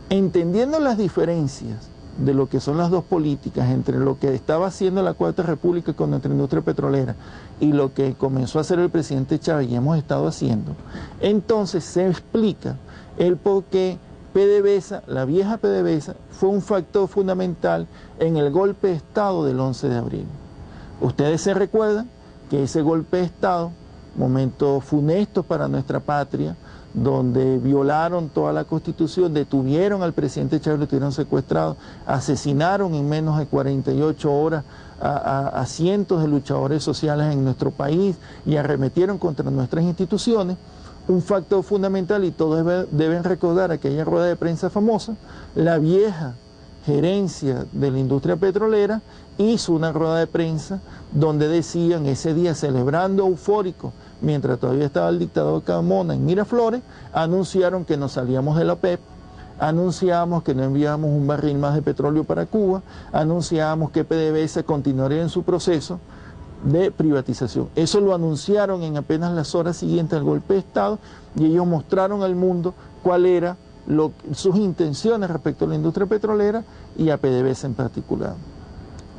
Entendiendo las diferencias de lo que son las dos políticas entre lo que estaba haciendo la Cuarta República con nuestra industria petrolera y lo que comenzó a hacer el presidente Chávez y hemos estado haciendo, entonces se explica el por qué PDVSA, la vieja PDVSA, fue un factor fundamental en el golpe de Estado del 11 de abril. Ustedes se recuerdan que ese golpe de Estado, momentos funestos para nuestra patria, donde violaron toda la Constitución, detuvieron al presidente Chávez, lo tuvieron secuestrado, asesinaron en menos de 48 horas a cientos de luchadores sociales en nuestro país y arremetieron contra nuestras instituciones. Un factor fundamental, y todos deben recordar aquella rueda de prensa famosa, la vieja gerencia de la industria petrolera hizo una rueda de prensa donde decían ese día, celebrando eufórico, mientras todavía estaba el dictador Carmona en Miraflores, anunciaron que nos salíamos de la OPEP, anunciamos que no enviábamos un barril más de petróleo para Cuba, anunciamos que PDVSA continuaría en su proceso de privatización. Eso lo anunciaron en apenas las horas siguientes al golpe de Estado y ellos mostraron al mundo cuál era sus intenciones respecto a la industria petrolera y a PDVSA en particular.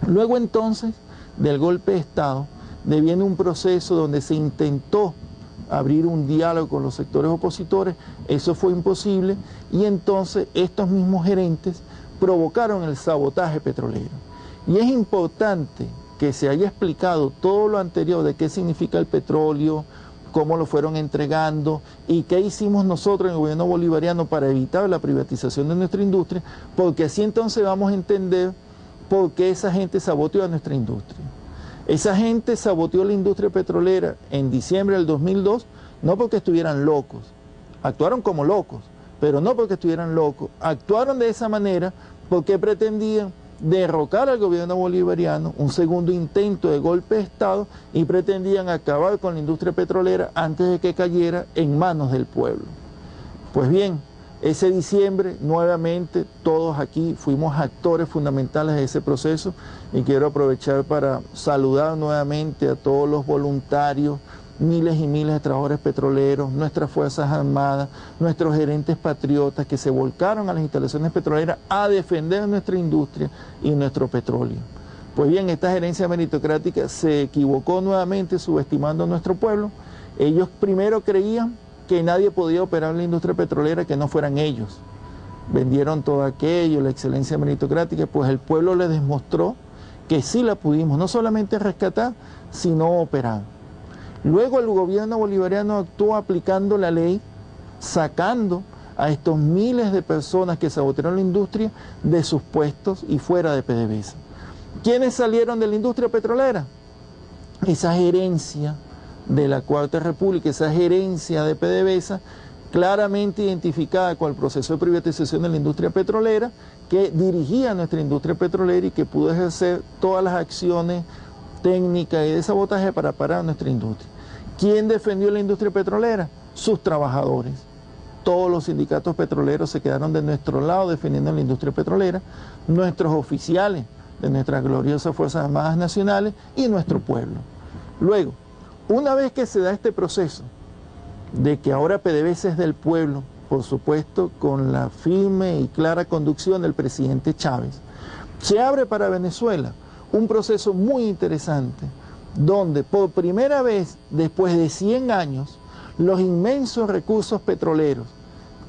Luego entonces del golpe de Estado deviene un proceso donde se intentó abrir un diálogo con los sectores opositores, eso fue imposible y entonces estos mismos gerentes provocaron el sabotaje petrolero. Y es importante que se haya explicado todo lo anterior de qué significa el petróleo, cómo lo fueron entregando y qué hicimos nosotros en el gobierno bolivariano para evitar la privatización de nuestra industria, porque así entonces vamos a entender por qué esa gente saboteó a nuestra industria. Esa gente saboteó la industria petrolera en diciembre del 2002, no porque estuvieran locos, actuaron como locos, pero no porque estuvieran locos, actuaron de esa manera porque pretendían derrocar al gobierno bolivariano, un segundo intento de golpe de Estado, y pretendían acabar con la industria petrolera antes de que cayera en manos del pueblo. Pues bien, ese diciembre nuevamente todos aquí fuimos actores fundamentales de ese proceso y quiero aprovechar para saludar nuevamente a todos los voluntarios, miles y miles de trabajadores petroleros, nuestras Fuerzas Armadas, nuestros gerentes patriotas que se volcaron a las instalaciones petroleras a defender nuestra industria y nuestro petróleo. Pues bien, esta gerencia meritocrática se equivocó nuevamente subestimando a nuestro pueblo. Ellos primero creían que nadie podía operar la industria petrolera que no fueran ellos. Vendieron todo aquello, la excelencia meritocrática, pues el pueblo les demostró que sí la pudimos, no solamente rescatar, sino operar. Luego el gobierno bolivariano actuó aplicando la ley, sacando a estos miles de personas que sabotearon la industria de sus puestos y fuera de PDVSA. ¿Quiénes salieron de la industria petrolera? Esa gerencia de la Cuarta República, esa gerencia de PDVSA, claramente identificada con el proceso de privatización de la industria petrolera, que dirigía nuestra industria petrolera y que pudo ejercer todas las acciones técnicas y de sabotaje para parar nuestra industria. ¿Quién defendió la industria petrolera? Sus trabajadores. Todos los sindicatos petroleros se quedaron de nuestro lado defendiendo la industria petrolera, nuestros oficiales de nuestras gloriosas Fuerzas Armadas Nacionales y nuestro pueblo. Luego, una vez que se da este proceso de que ahora PDVSA es del pueblo por supuesto con la firme y clara conducción del presidente Chávez, se abre para Venezuela un proceso muy interesante, donde por primera vez, después de 100 años, los inmensos recursos petroleros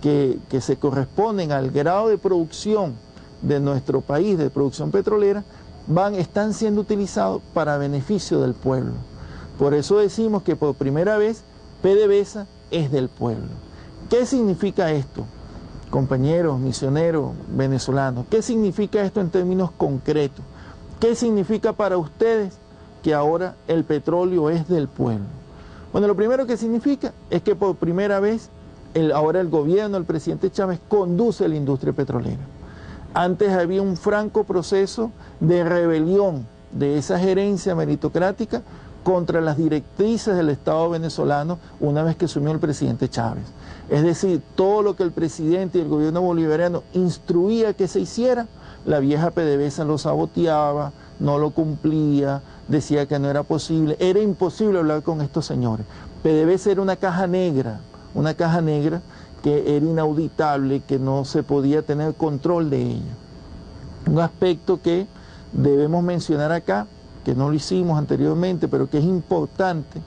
que se corresponden al grado de producción de nuestro país, de producción petrolera, están siendo utilizados para beneficio del pueblo. Por eso decimos que por primera vez PDVSA es del pueblo. ¿Qué significa esto, compañeros, misioneros venezolanos? ¿Qué significa esto en términos concretos? ¿Qué significa para ustedes que ahora el petróleo es del pueblo? Bueno, lo primero que significa es que por primera vez ahora el gobierno, el presidente Chávez, conduce la industria petrolera. Antes había un franco proceso de rebelión de esa gerencia meritocrática contra las directrices del Estado venezolano una vez que asumió el presidente Chávez. Es decir, todo lo que el presidente y el gobierno bolivariano instruía que se hiciera, la vieja PDVSA lo saboteaba, no lo cumplía, decía que no era posible. Era imposible hablar con estos señores. PDVSA era una caja negra que era inauditable, que no se podía tener control de ella. Un aspecto que debemos mencionar acá, que no lo hicimos anteriormente, pero que es importante,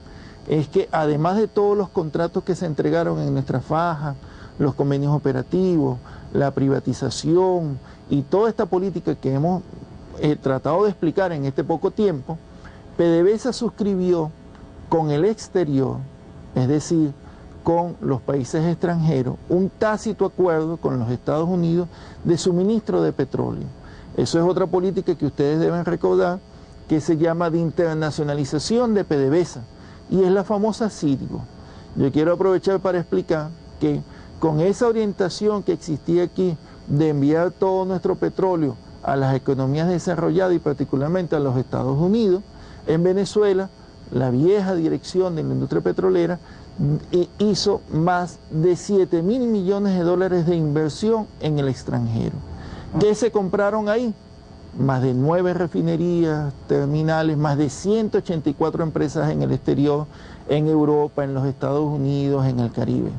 es que además de todos los contratos que se entregaron en nuestra faja, los convenios operativos, la privatización y toda esta política que hemos tratado de explicar en este poco tiempo, PDVSA suscribió con el exterior, es decir, con los países extranjeros, un tácito acuerdo con los Estados Unidos de suministro de petróleo. Eso es otra política que ustedes deben recordar, que se llama de internacionalización de PDVSA, y es la famosa Citgo. Yo quiero aprovechar para explicar que con esa orientación que existía aquí de enviar todo nuestro petróleo a las economías desarrolladas y particularmente a los Estados Unidos, en Venezuela, la vieja dirección de la industria petrolera hizo más de 7.000 millones de dólares de inversión en el extranjero. ¿Qué se compraron ahí? Más de 9 refinerías, terminales, más de 184 empresas en el exterior, en Europa, en los Estados Unidos, en el Caribe.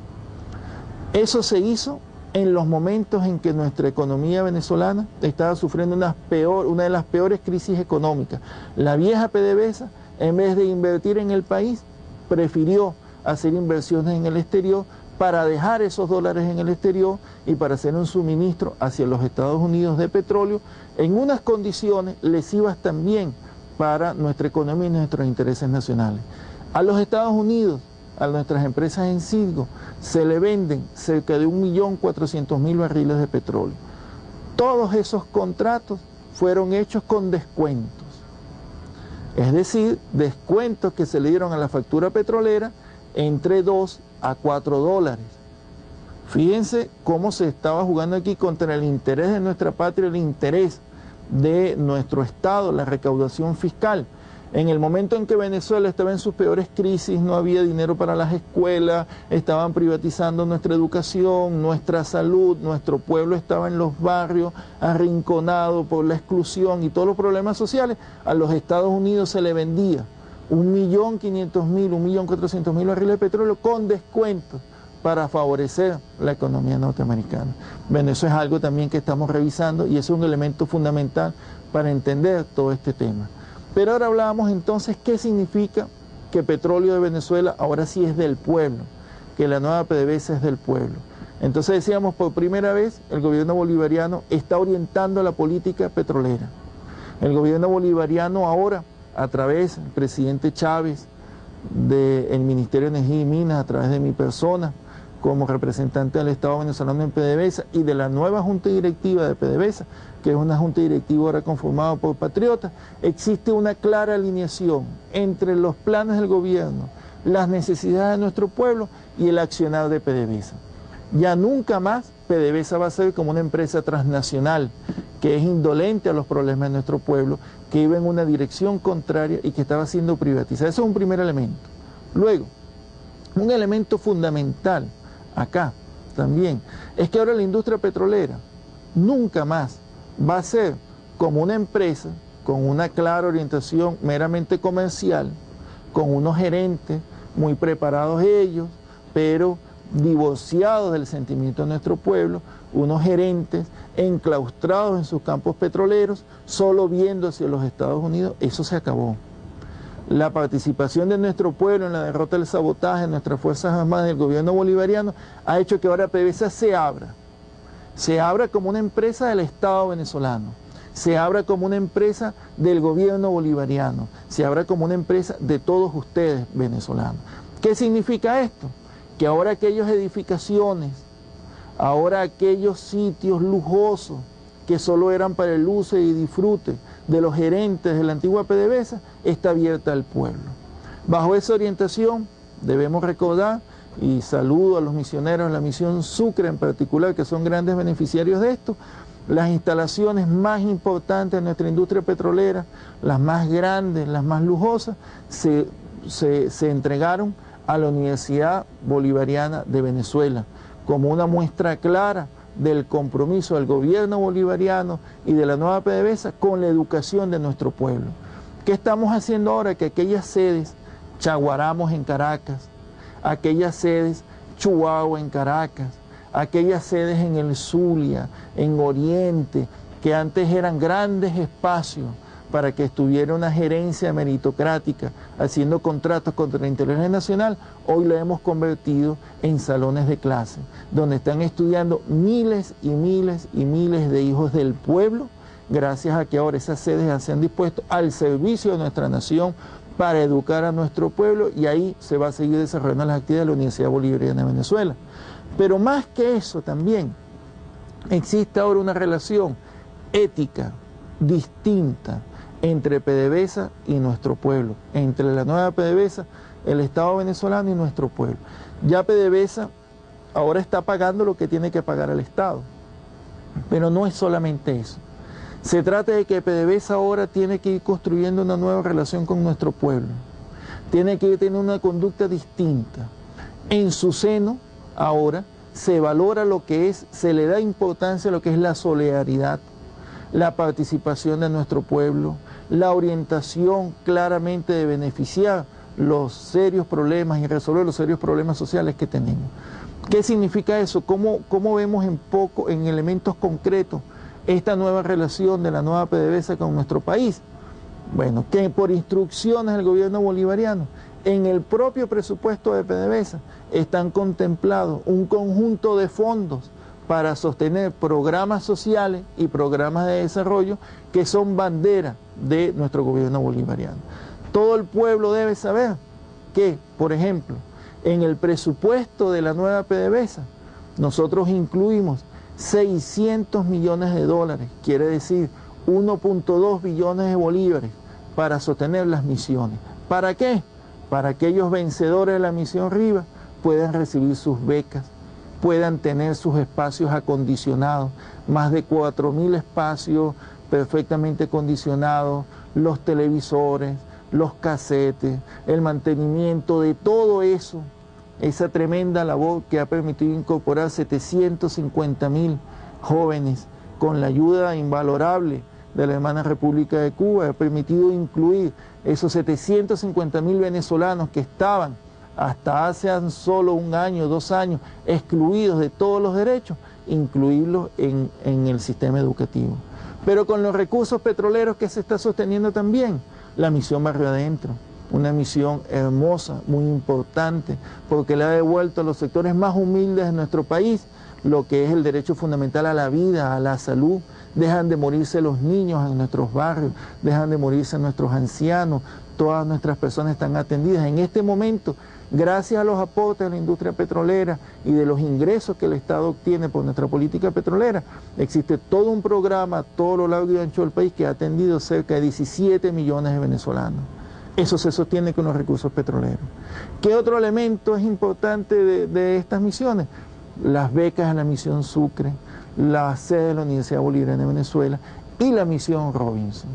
Eso se hizo en los momentos en que nuestra economía venezolana estaba sufriendo una de las peores crisis económicas. La vieja PDVSA, en vez de invertir en el país, prefirió hacer inversiones en el exterior para dejar esos dólares en el exterior y para hacer un suministro hacia los Estados Unidos de petróleo en unas condiciones lesivas también para nuestra economía y nuestros intereses nacionales. A los Estados Unidos, a nuestras empresas en Citgo, se le venden cerca de 1.400.000 barriles de petróleo. Todos esos contratos fueron hechos con descuentos, es decir, descuentos que se le dieron a la factura petrolera entre 2 a 4 dólares. Fíjense cómo se estaba jugando aquí contra el interés de nuestra patria, el interés de nuestro Estado, la recaudación fiscal. En el momento en que Venezuela estaba en sus peores crisis, no había dinero para las escuelas, estaban privatizando nuestra educación, nuestra salud, nuestro pueblo estaba en los barrios arrinconado por la exclusión y todos los problemas sociales. A los Estados Unidos se le vendía 1.500.000, 1.400.000 barriles de petróleo con descuentos para favorecer la economía norteamericana. Bueno, eso es algo también que estamos revisando y es un elemento fundamental para entender todo este tema. Pero ahora hablábamos entonces qué significa que Petróleo de Venezuela ahora sí es del pueblo, que la nueva PDVSA es del pueblo. Entonces decíamos, por primera vez el gobierno bolivariano está orientando la política petrolera. El gobierno bolivariano ahora, a través del presidente Chávez, del Ministerio de Energía y Minas, a través de mi persona, como representante del Estado venezolano en PDVSA y de la nueva Junta Directiva de PDVSA, que es una Junta Directiva ahora conformada por patriotas, existe una clara alineación entre los planes del gobierno, las necesidades de nuestro pueblo y el accionar de PDVSA. Ya nunca más PDVSA va a ser como una empresa transnacional que es indolente a los problemas de nuestro pueblo, que iba en una dirección contraria y que estaba siendo privatizada. Eso es un primer elemento. Luego, un elemento fundamental acá también es que ahora la industria petrolera nunca más va a ser como una empresa con una clara orientación meramente comercial, con unos gerentes muy preparados ellos, pero divorciados del sentimiento de nuestro pueblo, unos gerentes enclaustrados en sus campos petroleros, solo viendo hacia los Estados Unidos. Eso se acabó. La participación de nuestro pueblo en la derrota del sabotaje de nuestras Fuerzas Armadas del gobierno bolivariano ha hecho que ahora PDVSA se abra como una empresa del Estado venezolano, se abra como una empresa del gobierno bolivariano, se abra como una empresa de todos ustedes venezolanos. ¿Qué significa esto? Que ahora aquellas edificaciones, ahora aquellos sitios lujosos que solo eran para el uso y disfrute de los gerentes de la antigua PDVSA, está abierta al pueblo. Bajo esa orientación debemos recordar, y saludo a los misioneros de la misión Sucre en particular, que son grandes beneficiarios de esto, las instalaciones más importantes de nuestra industria petrolera, las más grandes, las más lujosas, se entregaron a la Universidad Bolivariana de Venezuela, como una muestra clara del compromiso del gobierno bolivariano y de la nueva PDVSA con la educación de nuestro pueblo. ¿Qué estamos haciendo ahora? Que aquellas sedes, Chaguaramos en Caracas, aquellas sedes, Chuao en Caracas, aquellas sedes en el Zulia, en Oriente, que antes eran grandes espacios para que estuviera una gerencia meritocrática haciendo contratos contra la inteligencia nacional, hoy la hemos convertido en salones de clase, donde están estudiando miles y miles y miles de hijos del pueblo, gracias a que ahora esas sedes se han dispuesto al servicio de nuestra nación para educar a nuestro pueblo, y ahí se va a seguir desarrollando las actividades de la Universidad Bolivariana de Venezuela. Pero más que eso también, existe ahora una relación ética distinta entre PDVSA y nuestro pueblo, entre la nueva PDVSA, el Estado venezolano y nuestro pueblo. Ya PDVSA ahora está pagando lo que tiene que pagar al Estado, pero no es solamente eso. Se trata de que PDVSA ahora tiene que ir construyendo una nueva relación con nuestro pueblo, tiene que tener una conducta distinta. En su seno ahora se valora lo que es, se le da importancia a lo que es la solidaridad, la participación de nuestro pueblo, la orientación claramente de beneficiar los serios problemas y resolver los serios problemas sociales que tenemos. ¿Qué significa eso? ¿Cómo vemos en elementos concretos esta nueva relación de la nueva PDVSA con nuestro país? Bueno, que por instrucciones del gobierno bolivariano, en el propio presupuesto de PDVSA están contemplados un conjunto de fondos para sostener programas sociales y programas de desarrollo que son bandera de nuestro gobierno bolivariano. Todo el pueblo debe saber que, por ejemplo, en el presupuesto de la nueva PDVSA, nosotros incluimos 600 millones de dólares, quiere decir 1.2 billones de bolívares, para sostener las misiones. ¿Para qué? Para que aquellos vencedores de la misión Riva puedan recibir sus becas, puedan tener sus espacios acondicionados, más de 4.000 espacios perfectamente acondicionados, los televisores, los casetes, el mantenimiento de todo eso, esa tremenda labor que ha permitido incorporar 750.000 jóvenes con la ayuda invalorable de la hermana República de Cuba, ha permitido incluir esos 750.000 venezolanos que estaban hasta hace solo un año, 2 años, excluidos de todos los derechos, incluirlos en el sistema educativo. Pero con los recursos petroleros que se está sosteniendo también, la misión Barrio Adentro, una misión hermosa, muy importante, porque le ha devuelto a los sectores más humildes de nuestro país lo que es el derecho fundamental a la vida, a la salud. Dejan de morirse los niños en nuestros barrios, dejan de morirse nuestros ancianos, todas nuestras personas están atendidas. En este momento, gracias a los aportes de la industria petrolera y de los ingresos que el Estado obtiene por nuestra política petrolera, existe todo un programa a todo lo largo y ancho del país que ha atendido cerca de 17 millones de venezolanos. Eso se sostiene con los recursos petroleros. ¿Qué otro elemento es importante de estas misiones? Las becas en la misión Sucre, la sede de la Universidad Bolivariana de Venezuela y la misión Robinson.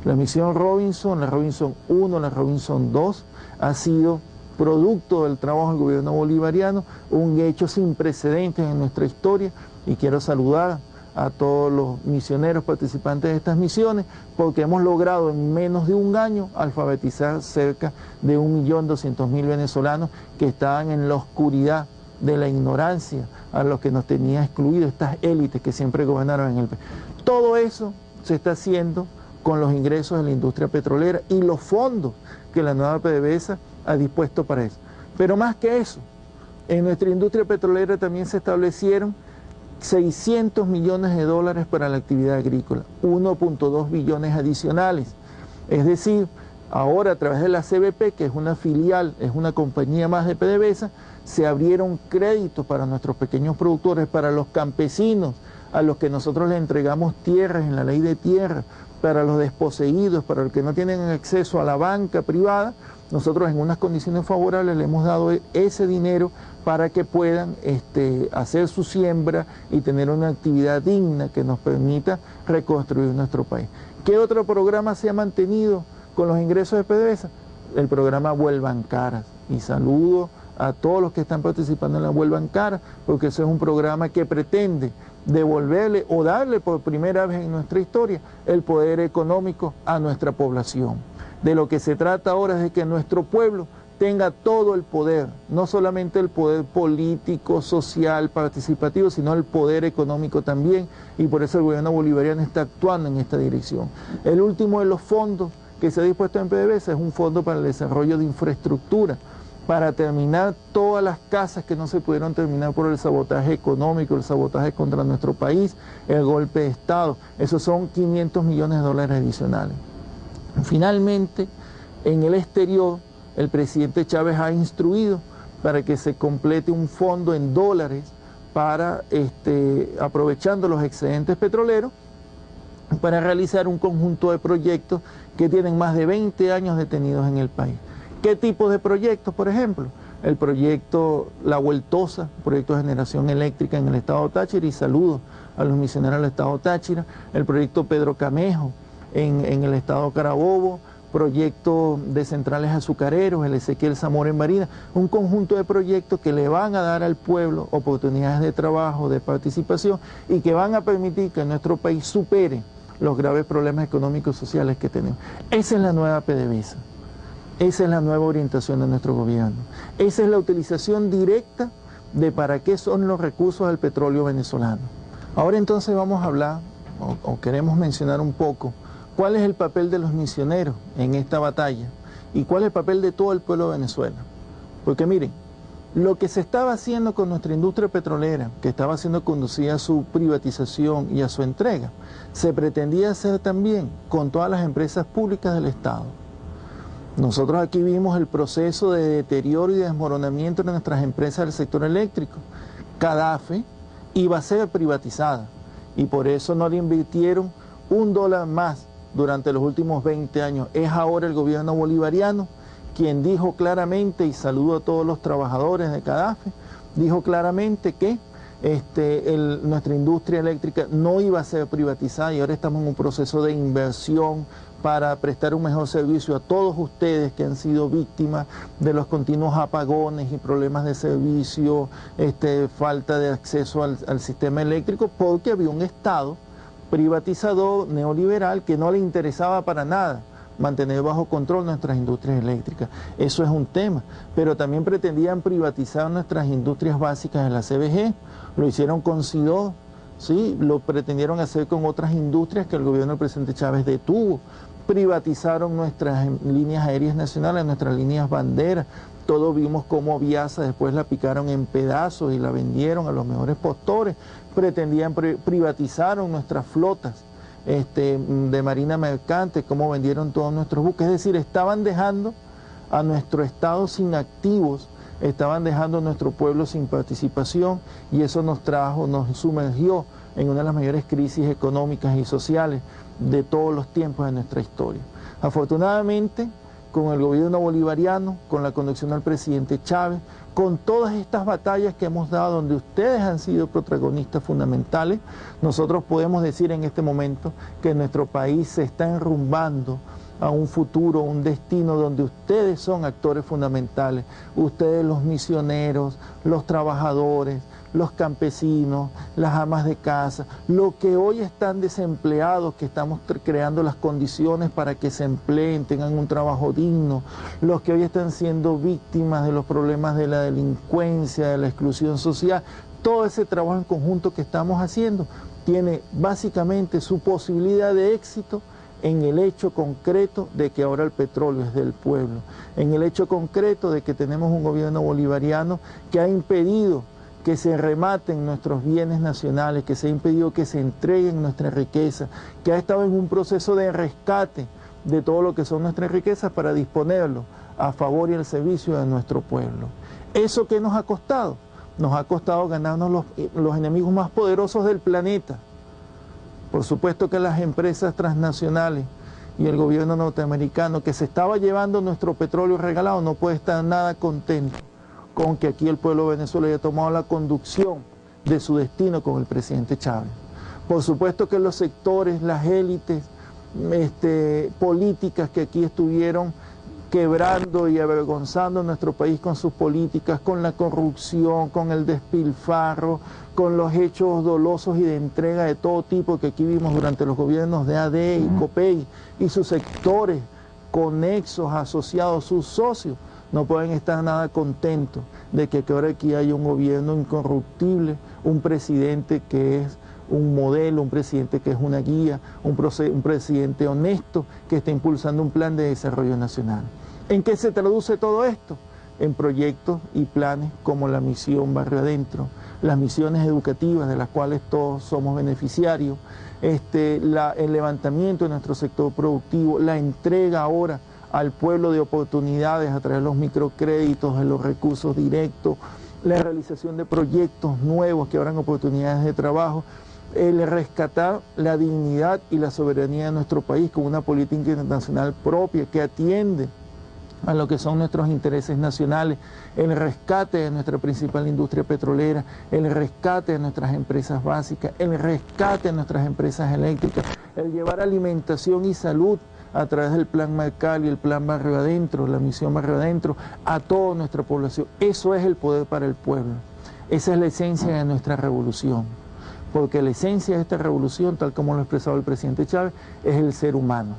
La misión Robinson, la Robinson 1, la Robinson 2, ha sido producto del trabajo del gobierno bolivariano, un hecho sin precedentes en nuestra historia, y quiero saludar a todos los misioneros participantes de estas misiones, porque hemos logrado en menos de un año alfabetizar cerca de 1.200.000 venezolanos que estaban en la oscuridad de la ignorancia a los que nos tenía excluidos, estas élites que siempre gobernaron en el país. Todo eso se está haciendo con los ingresos de la industria petrolera y los fondos que la nueva PDVSA ha dispuesto para eso. Pero más que eso, en nuestra industria petrolera también se establecieron 600 millones de dólares para la actividad agrícola, 1.2 billones adicionales. Es decir, ahora a través de la CBP, que es una filial, es una compañía más de PDVSA, se abrieron créditos para nuestros pequeños productores, para los campesinos, a los que nosotros les entregamos tierras en la ley de tierra, para los desposeídos, para los que no tienen acceso a la banca privada. Nosotros en unas condiciones favorables le hemos dado ese dinero para que puedan hacer su siembra y tener una actividad digna que nos permita reconstruir nuestro país. ¿Qué otro programa se ha mantenido con los ingresos de PDVSA? El programa Vuelvan Caras. Y saludo a todos los que están participando en la Vuelvan Caras, porque ese es un programa que pretende devolverle o darle por primera vez en nuestra historia el poder económico a nuestra población. De lo que se trata ahora es de que nuestro pueblo tenga todo el poder, no solamente el poder político, social, participativo, sino el poder económico también, y por eso el gobierno bolivariano está actuando en esta dirección. El último de los fondos que se ha dispuesto en PDVSA es un fondo para el desarrollo de infraestructura, para terminar todas las casas que no se pudieron terminar por el sabotaje económico, el sabotaje contra nuestro país, el golpe de Estado. Esos son 500 millones de dólares adicionales. Finalmente, en el exterior, el presidente Chávez ha instruido para que se complete un fondo en dólares para, aprovechando los excedentes petroleros, para realizar un conjunto de proyectos que tienen más de 20 años detenidos en el país. ¿Qué tipo de proyectos, por ejemplo? El proyecto La Vueltosa, proyecto de generación eléctrica en el estado Táchira, y saludo a los misioneros del estado Táchira. El proyecto Pedro Camejo en el estado Carabobo, proyecto de centrales azucareros, el Ezequiel Zamora en Barinas, un conjunto de proyectos que le van a dar al pueblo oportunidades de trabajo, de participación, y que van a permitir que nuestro país supere los graves problemas económicos y sociales que tenemos. Esa es la nueva PDVSA. Esa es la nueva orientación de nuestro gobierno. Esa es la utilización directa de para qué son los recursos del petróleo venezolano. Ahora entonces vamos a hablar, o queremos mencionar un poco, cuál es el papel de los misioneros en esta batalla y cuál es el papel de todo el pueblo de Venezuela. Porque miren, lo que se estaba haciendo con nuestra industria petrolera, que estaba siendo conducida a su privatización y a su entrega, se pretendía hacer también con todas las empresas públicas del Estado. Nosotros aquí vimos el proceso de deterioro y desmoronamiento de nuestras empresas del sector eléctrico. Cadafe iba a ser privatizada y por eso no le invirtieron $1 más durante los últimos 20 años. Es ahora el gobierno bolivariano quien dijo claramente, y saludo a todos los trabajadores de Cadafe, dijo claramente que nuestra industria eléctrica no iba a ser privatizada y ahora estamos en un proceso de inversión para prestar un mejor servicio a todos ustedes que han sido víctimas de los continuos apagones y problemas de servicio, falta de acceso al sistema eléctrico, porque había un Estado privatizador, neoliberal, que no le interesaba para nada mantener bajo control nuestras industrias eléctricas. Eso es un tema, pero también pretendían privatizar nuestras industrias básicas de la CBG, lo hicieron con SIDO, ¿sí? Lo pretendieron hacer con otras industrias que el gobierno del presidente Chávez detuvo, privatizaron nuestras líneas aéreas nacionales, nuestras líneas banderas. Todos vimos cómo Viasa después la picaron en pedazos y la vendieron a los mejores postores. Pretendían privatizaron nuestras flotas de marina mercante, cómo vendieron todos nuestros buques. Es decir, estaban dejando a nuestro Estado sin activos, estaban dejando a nuestro pueblo sin participación, y eso nos sumergió en una de las mayores crisis económicas y sociales de todos los tiempos de nuestra historia. Afortunadamente, con el gobierno bolivariano, con la conducción del presidente Chávez, con todas estas batallas que hemos dado, donde ustedes han sido protagonistas fundamentales, nosotros podemos decir en este momento que nuestro país se está enrumbando a un futuro, un destino donde ustedes son actores fundamentales, ustedes los misioneros, los trabajadores, los campesinos, las amas de casa, los que hoy están desempleados, que estamos creando las condiciones para que se empleen, tengan un trabajo digno, los que hoy están siendo víctimas de los problemas de la delincuencia, de la exclusión social. Todo ese trabajo en conjunto que estamos haciendo tiene básicamente su posibilidad de éxito en el hecho concreto de que ahora el petróleo es del pueblo, en el hecho concreto de que tenemos un gobierno bolivariano que ha impedido que se rematen nuestros bienes nacionales, que se ha impedido que se entreguen nuestra riqueza, que ha estado en un proceso de rescate de todo lo que son nuestras riquezas para disponerlo a favor y al servicio de nuestro pueblo. ¿Eso qué nos ha costado? Nos ha costado ganarnos los enemigos más poderosos del planeta. Por supuesto que las empresas transnacionales y el gobierno norteamericano que se estaba llevando nuestro petróleo regalado no puede estar nada contento con que aquí el pueblo de Venezuela haya tomado la conducción de su destino con el presidente Chávez. Por supuesto que los sectores, las élites políticas que aquí estuvieron quebrando y avergonzando a nuestro país con sus políticas, con la corrupción, con el despilfarro, con los hechos dolosos y de entrega de todo tipo que aquí vimos durante los gobiernos de AD y COPEI y sus sectores conexos, asociados, sus socios, no pueden estar nada contentos de que ahora aquí haya un gobierno incorruptible, un presidente que es un modelo, un presidente que es una guía, un presidente honesto que está impulsando un plan de desarrollo nacional. ¿En qué se traduce todo esto? En proyectos y planes como la misión Barrio Adentro, las misiones educativas de las cuales todos somos beneficiarios, el levantamiento de nuestro sector productivo, la entrega ahora al pueblo de oportunidades a través de los microcréditos, de los recursos directos, la realización de proyectos nuevos que abran oportunidades de trabajo, el rescatar la dignidad y la soberanía de nuestro país con una política internacional propia que atiende a lo que son nuestros intereses nacionales, el rescate de nuestra principal industria petrolera, el rescate de nuestras empresas básicas, el rescate de nuestras empresas eléctricas, el llevar alimentación y salud a través del Plan Marcal y el Plan Barrio Adentro, la misión Barrio Adentro, a toda nuestra población. Eso es el poder para el pueblo. Esa es la esencia de nuestra revolución. Porque la esencia de esta revolución, tal como lo ha expresado el presidente Chávez, es el ser humano.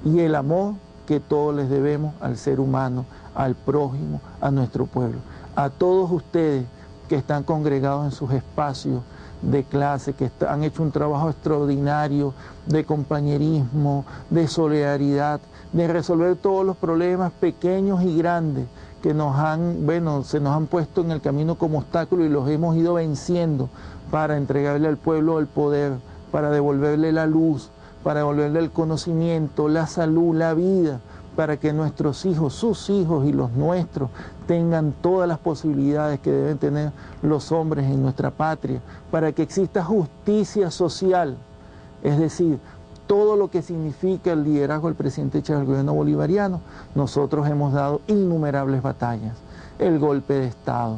Y el amor que todos les debemos al ser humano, al prójimo, a nuestro pueblo. A todos ustedes que están congregados en sus espacios de clase, que han hecho un trabajo extraordinario de compañerismo, de solidaridad, de resolver todos los problemas pequeños y grandes que se nos han puesto en el camino como obstáculo y los hemos ido venciendo para entregarle al pueblo el poder, para devolverle la luz, para devolverle el conocimiento, la salud, la vida, para que nuestros hijos, sus hijos y los nuestros tengan todas las posibilidades que deben tener los hombres en nuestra patria, para que exista justicia social, es decir, todo lo que significa el liderazgo del presidente Chávez del gobierno bolivariano. Nosotros hemos dado innumerables batallas, el golpe de Estado,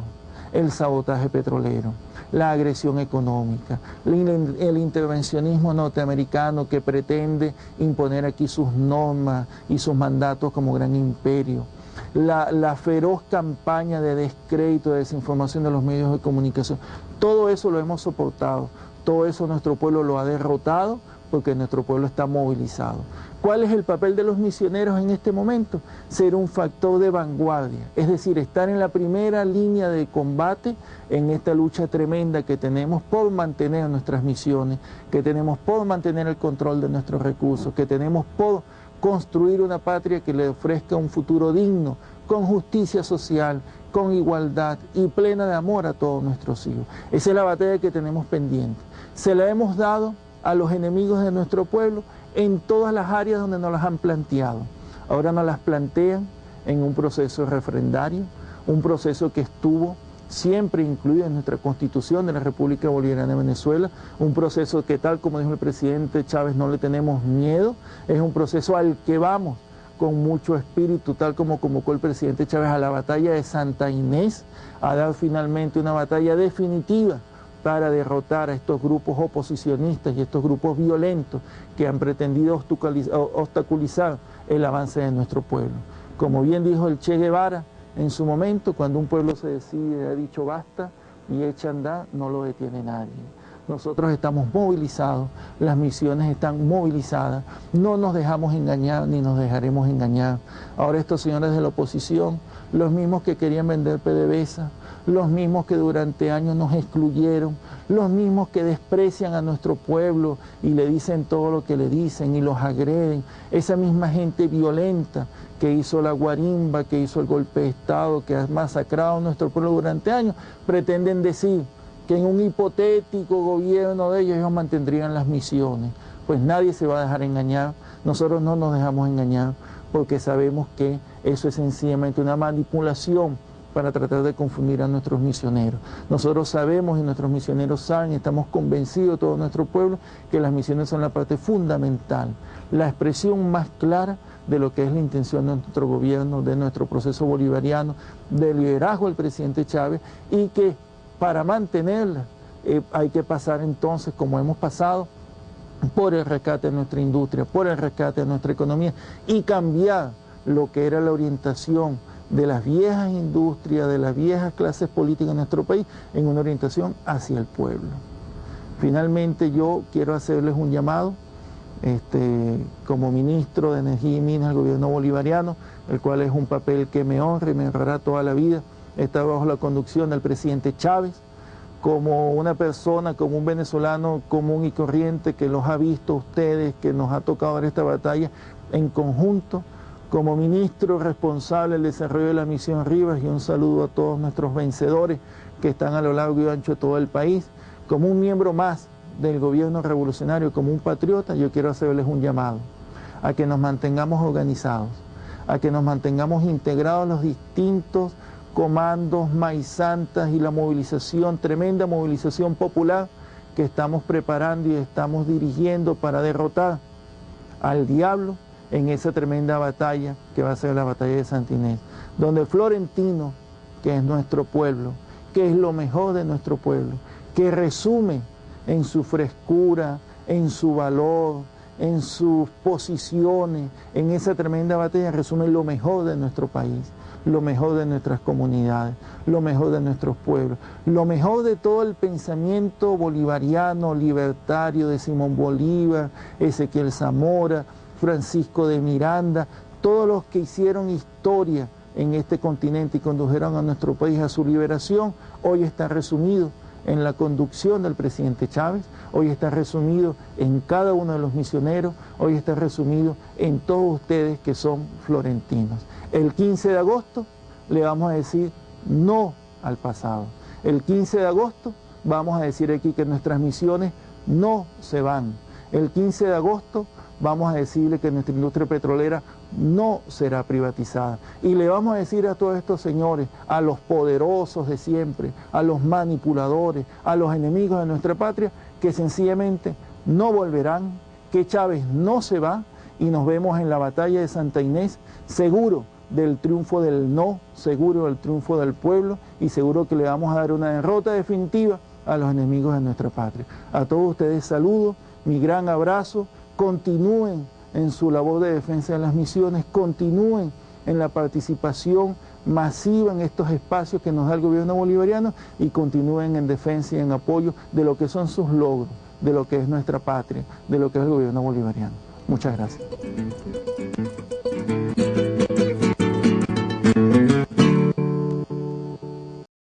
el sabotaje petrolero, la agresión económica, el intervencionismo norteamericano que pretende imponer aquí sus normas y sus mandatos como gran imperio, la feroz campaña de descrédito, de desinformación de los medios de comunicación. Todo eso lo hemos soportado, todo eso nuestro pueblo lo ha derrotado porque nuestro pueblo está movilizado. ¿Cuál es el papel de los misioneros en este momento? Ser un factor de vanguardia, es decir, estar en la primera línea de combate en esta lucha tremenda que tenemos por mantener nuestras misiones, que tenemos por mantener el control de nuestros recursos, que tenemos por construir una patria que le ofrezca un futuro digno, con justicia social, con igualdad y plena de amor a todos nuestros hijos. Esa es la batalla que tenemos pendiente. Se la hemos dado a los enemigos de nuestro pueblo en todas las áreas donde nos las han planteado. Ahora nos las plantean en un proceso referendario, un proceso que estuvo siempre incluido en nuestra Constitución de la República Bolivariana de Venezuela, un proceso que, tal como dijo el presidente Chávez, no le tenemos miedo, es un proceso al que vamos con mucho espíritu, tal como convocó el presidente Chávez a la batalla de Santa Inés, a dar finalmente una batalla definitiva para derrotar a estos grupos oposicionistas y estos grupos violentos que han pretendido obstaculizar el avance de nuestro pueblo. Como bien dijo el Che Guevara en su momento, cuando un pueblo se decide, ha dicho basta, y echa a andar, no lo detiene nadie. Nosotros estamos movilizados, las misiones están movilizadas, no nos dejamos engañar ni nos dejaremos engañar. Ahora estos señores de la oposición, los mismos que querían vender PDVSA, los mismos que durante años nos excluyeron, los mismos que desprecian a nuestro pueblo y le dicen todo lo que le dicen y los agreden, esa misma gente violenta que hizo la guarimba, que hizo el golpe de Estado, que ha masacrado a nuestro pueblo durante años, pretenden decir que en un hipotético gobierno de ellos mantendrían las misiones. Pues nadie se va a dejar engañar, nosotros no nos dejamos engañar, porque sabemos que eso es sencillamente una manipulación para tratar de confundir a nuestros misioneros. Nosotros sabemos y nuestros misioneros saben, estamos convencidos, todo nuestro pueblo, que las misiones son la parte fundamental, la expresión más clara de lo que es la intención de nuestro gobierno, de nuestro proceso bolivariano, del liderazgo del presidente Chávez, y que para mantenerla hay que pasar entonces, como hemos pasado, por el rescate de nuestra industria, por el rescate de nuestra economía y cambiar lo que era la orientación de las viejas industrias, de las viejas clases políticas en nuestro país, en una orientación hacia el pueblo. Finalmente yo quiero hacerles un llamado, como ministro de Energía y Minas del gobierno bolivariano, el cual es un papel que me honra y me honrará toda la vida, está bajo la conducción del presidente Chávez, como una persona, como un venezolano común y corriente que los ha visto a ustedes, que nos ha tocado ver esta batalla en conjunto, como ministro responsable del desarrollo de la misión Rivas, y un saludo a todos nuestros vencedores que están a lo largo y ancho de todo el país, como un miembro más del gobierno revolucionario, como un patriota, yo quiero hacerles un llamado a que nos mantengamos organizados, a que nos mantengamos integrados los distintos comandos, maisantas y la movilización, tremenda movilización popular que estamos preparando y estamos dirigiendo para derrotar al diablo en esa tremenda batalla que va a ser la batalla de Santa Inés, donde el florentino, que es nuestro pueblo, que es lo mejor de nuestro pueblo, que resume en su frescura, en su valor, en sus posiciones, en esa tremenda batalla, resume lo mejor de nuestro país, lo mejor de nuestras comunidades, lo mejor de nuestros pueblos, lo mejor de todo el pensamiento bolivariano, libertario de Simón Bolívar, Ezequiel Zamora, Francisco de Miranda, todos los que hicieron historia en este continente y condujeron a nuestro país a su liberación, hoy está resumido en la conducción del presidente Chávez, hoy está resumido en cada uno de los misioneros, hoy está resumido en todos ustedes que son florentinos. El 15 de agosto le vamos a decir no al pasado. El 15 de agosto vamos a decir aquí que nuestras misiones no se van. El 15 de agosto vamos a decirle que nuestra industria petrolera no será privatizada. Y le vamos a decir a todos estos señores, a los poderosos de siempre, a los manipuladores, a los enemigos de nuestra patria, que sencillamente no volverán, que Chávez no se va, y nos vemos en la batalla de Santa Inés, seguro del triunfo del no, seguro del triunfo del pueblo, y seguro que le vamos a dar una derrota definitiva a los enemigos de nuestra patria. A todos ustedes saludo, mi gran abrazo, continúen en su labor de defensa de las misiones, continúen en la participación masiva en estos espacios que nos da el gobierno bolivariano y continúen en defensa y en apoyo de lo que son sus logros, de lo que es nuestra patria, de lo que es el gobierno bolivariano. Muchas gracias.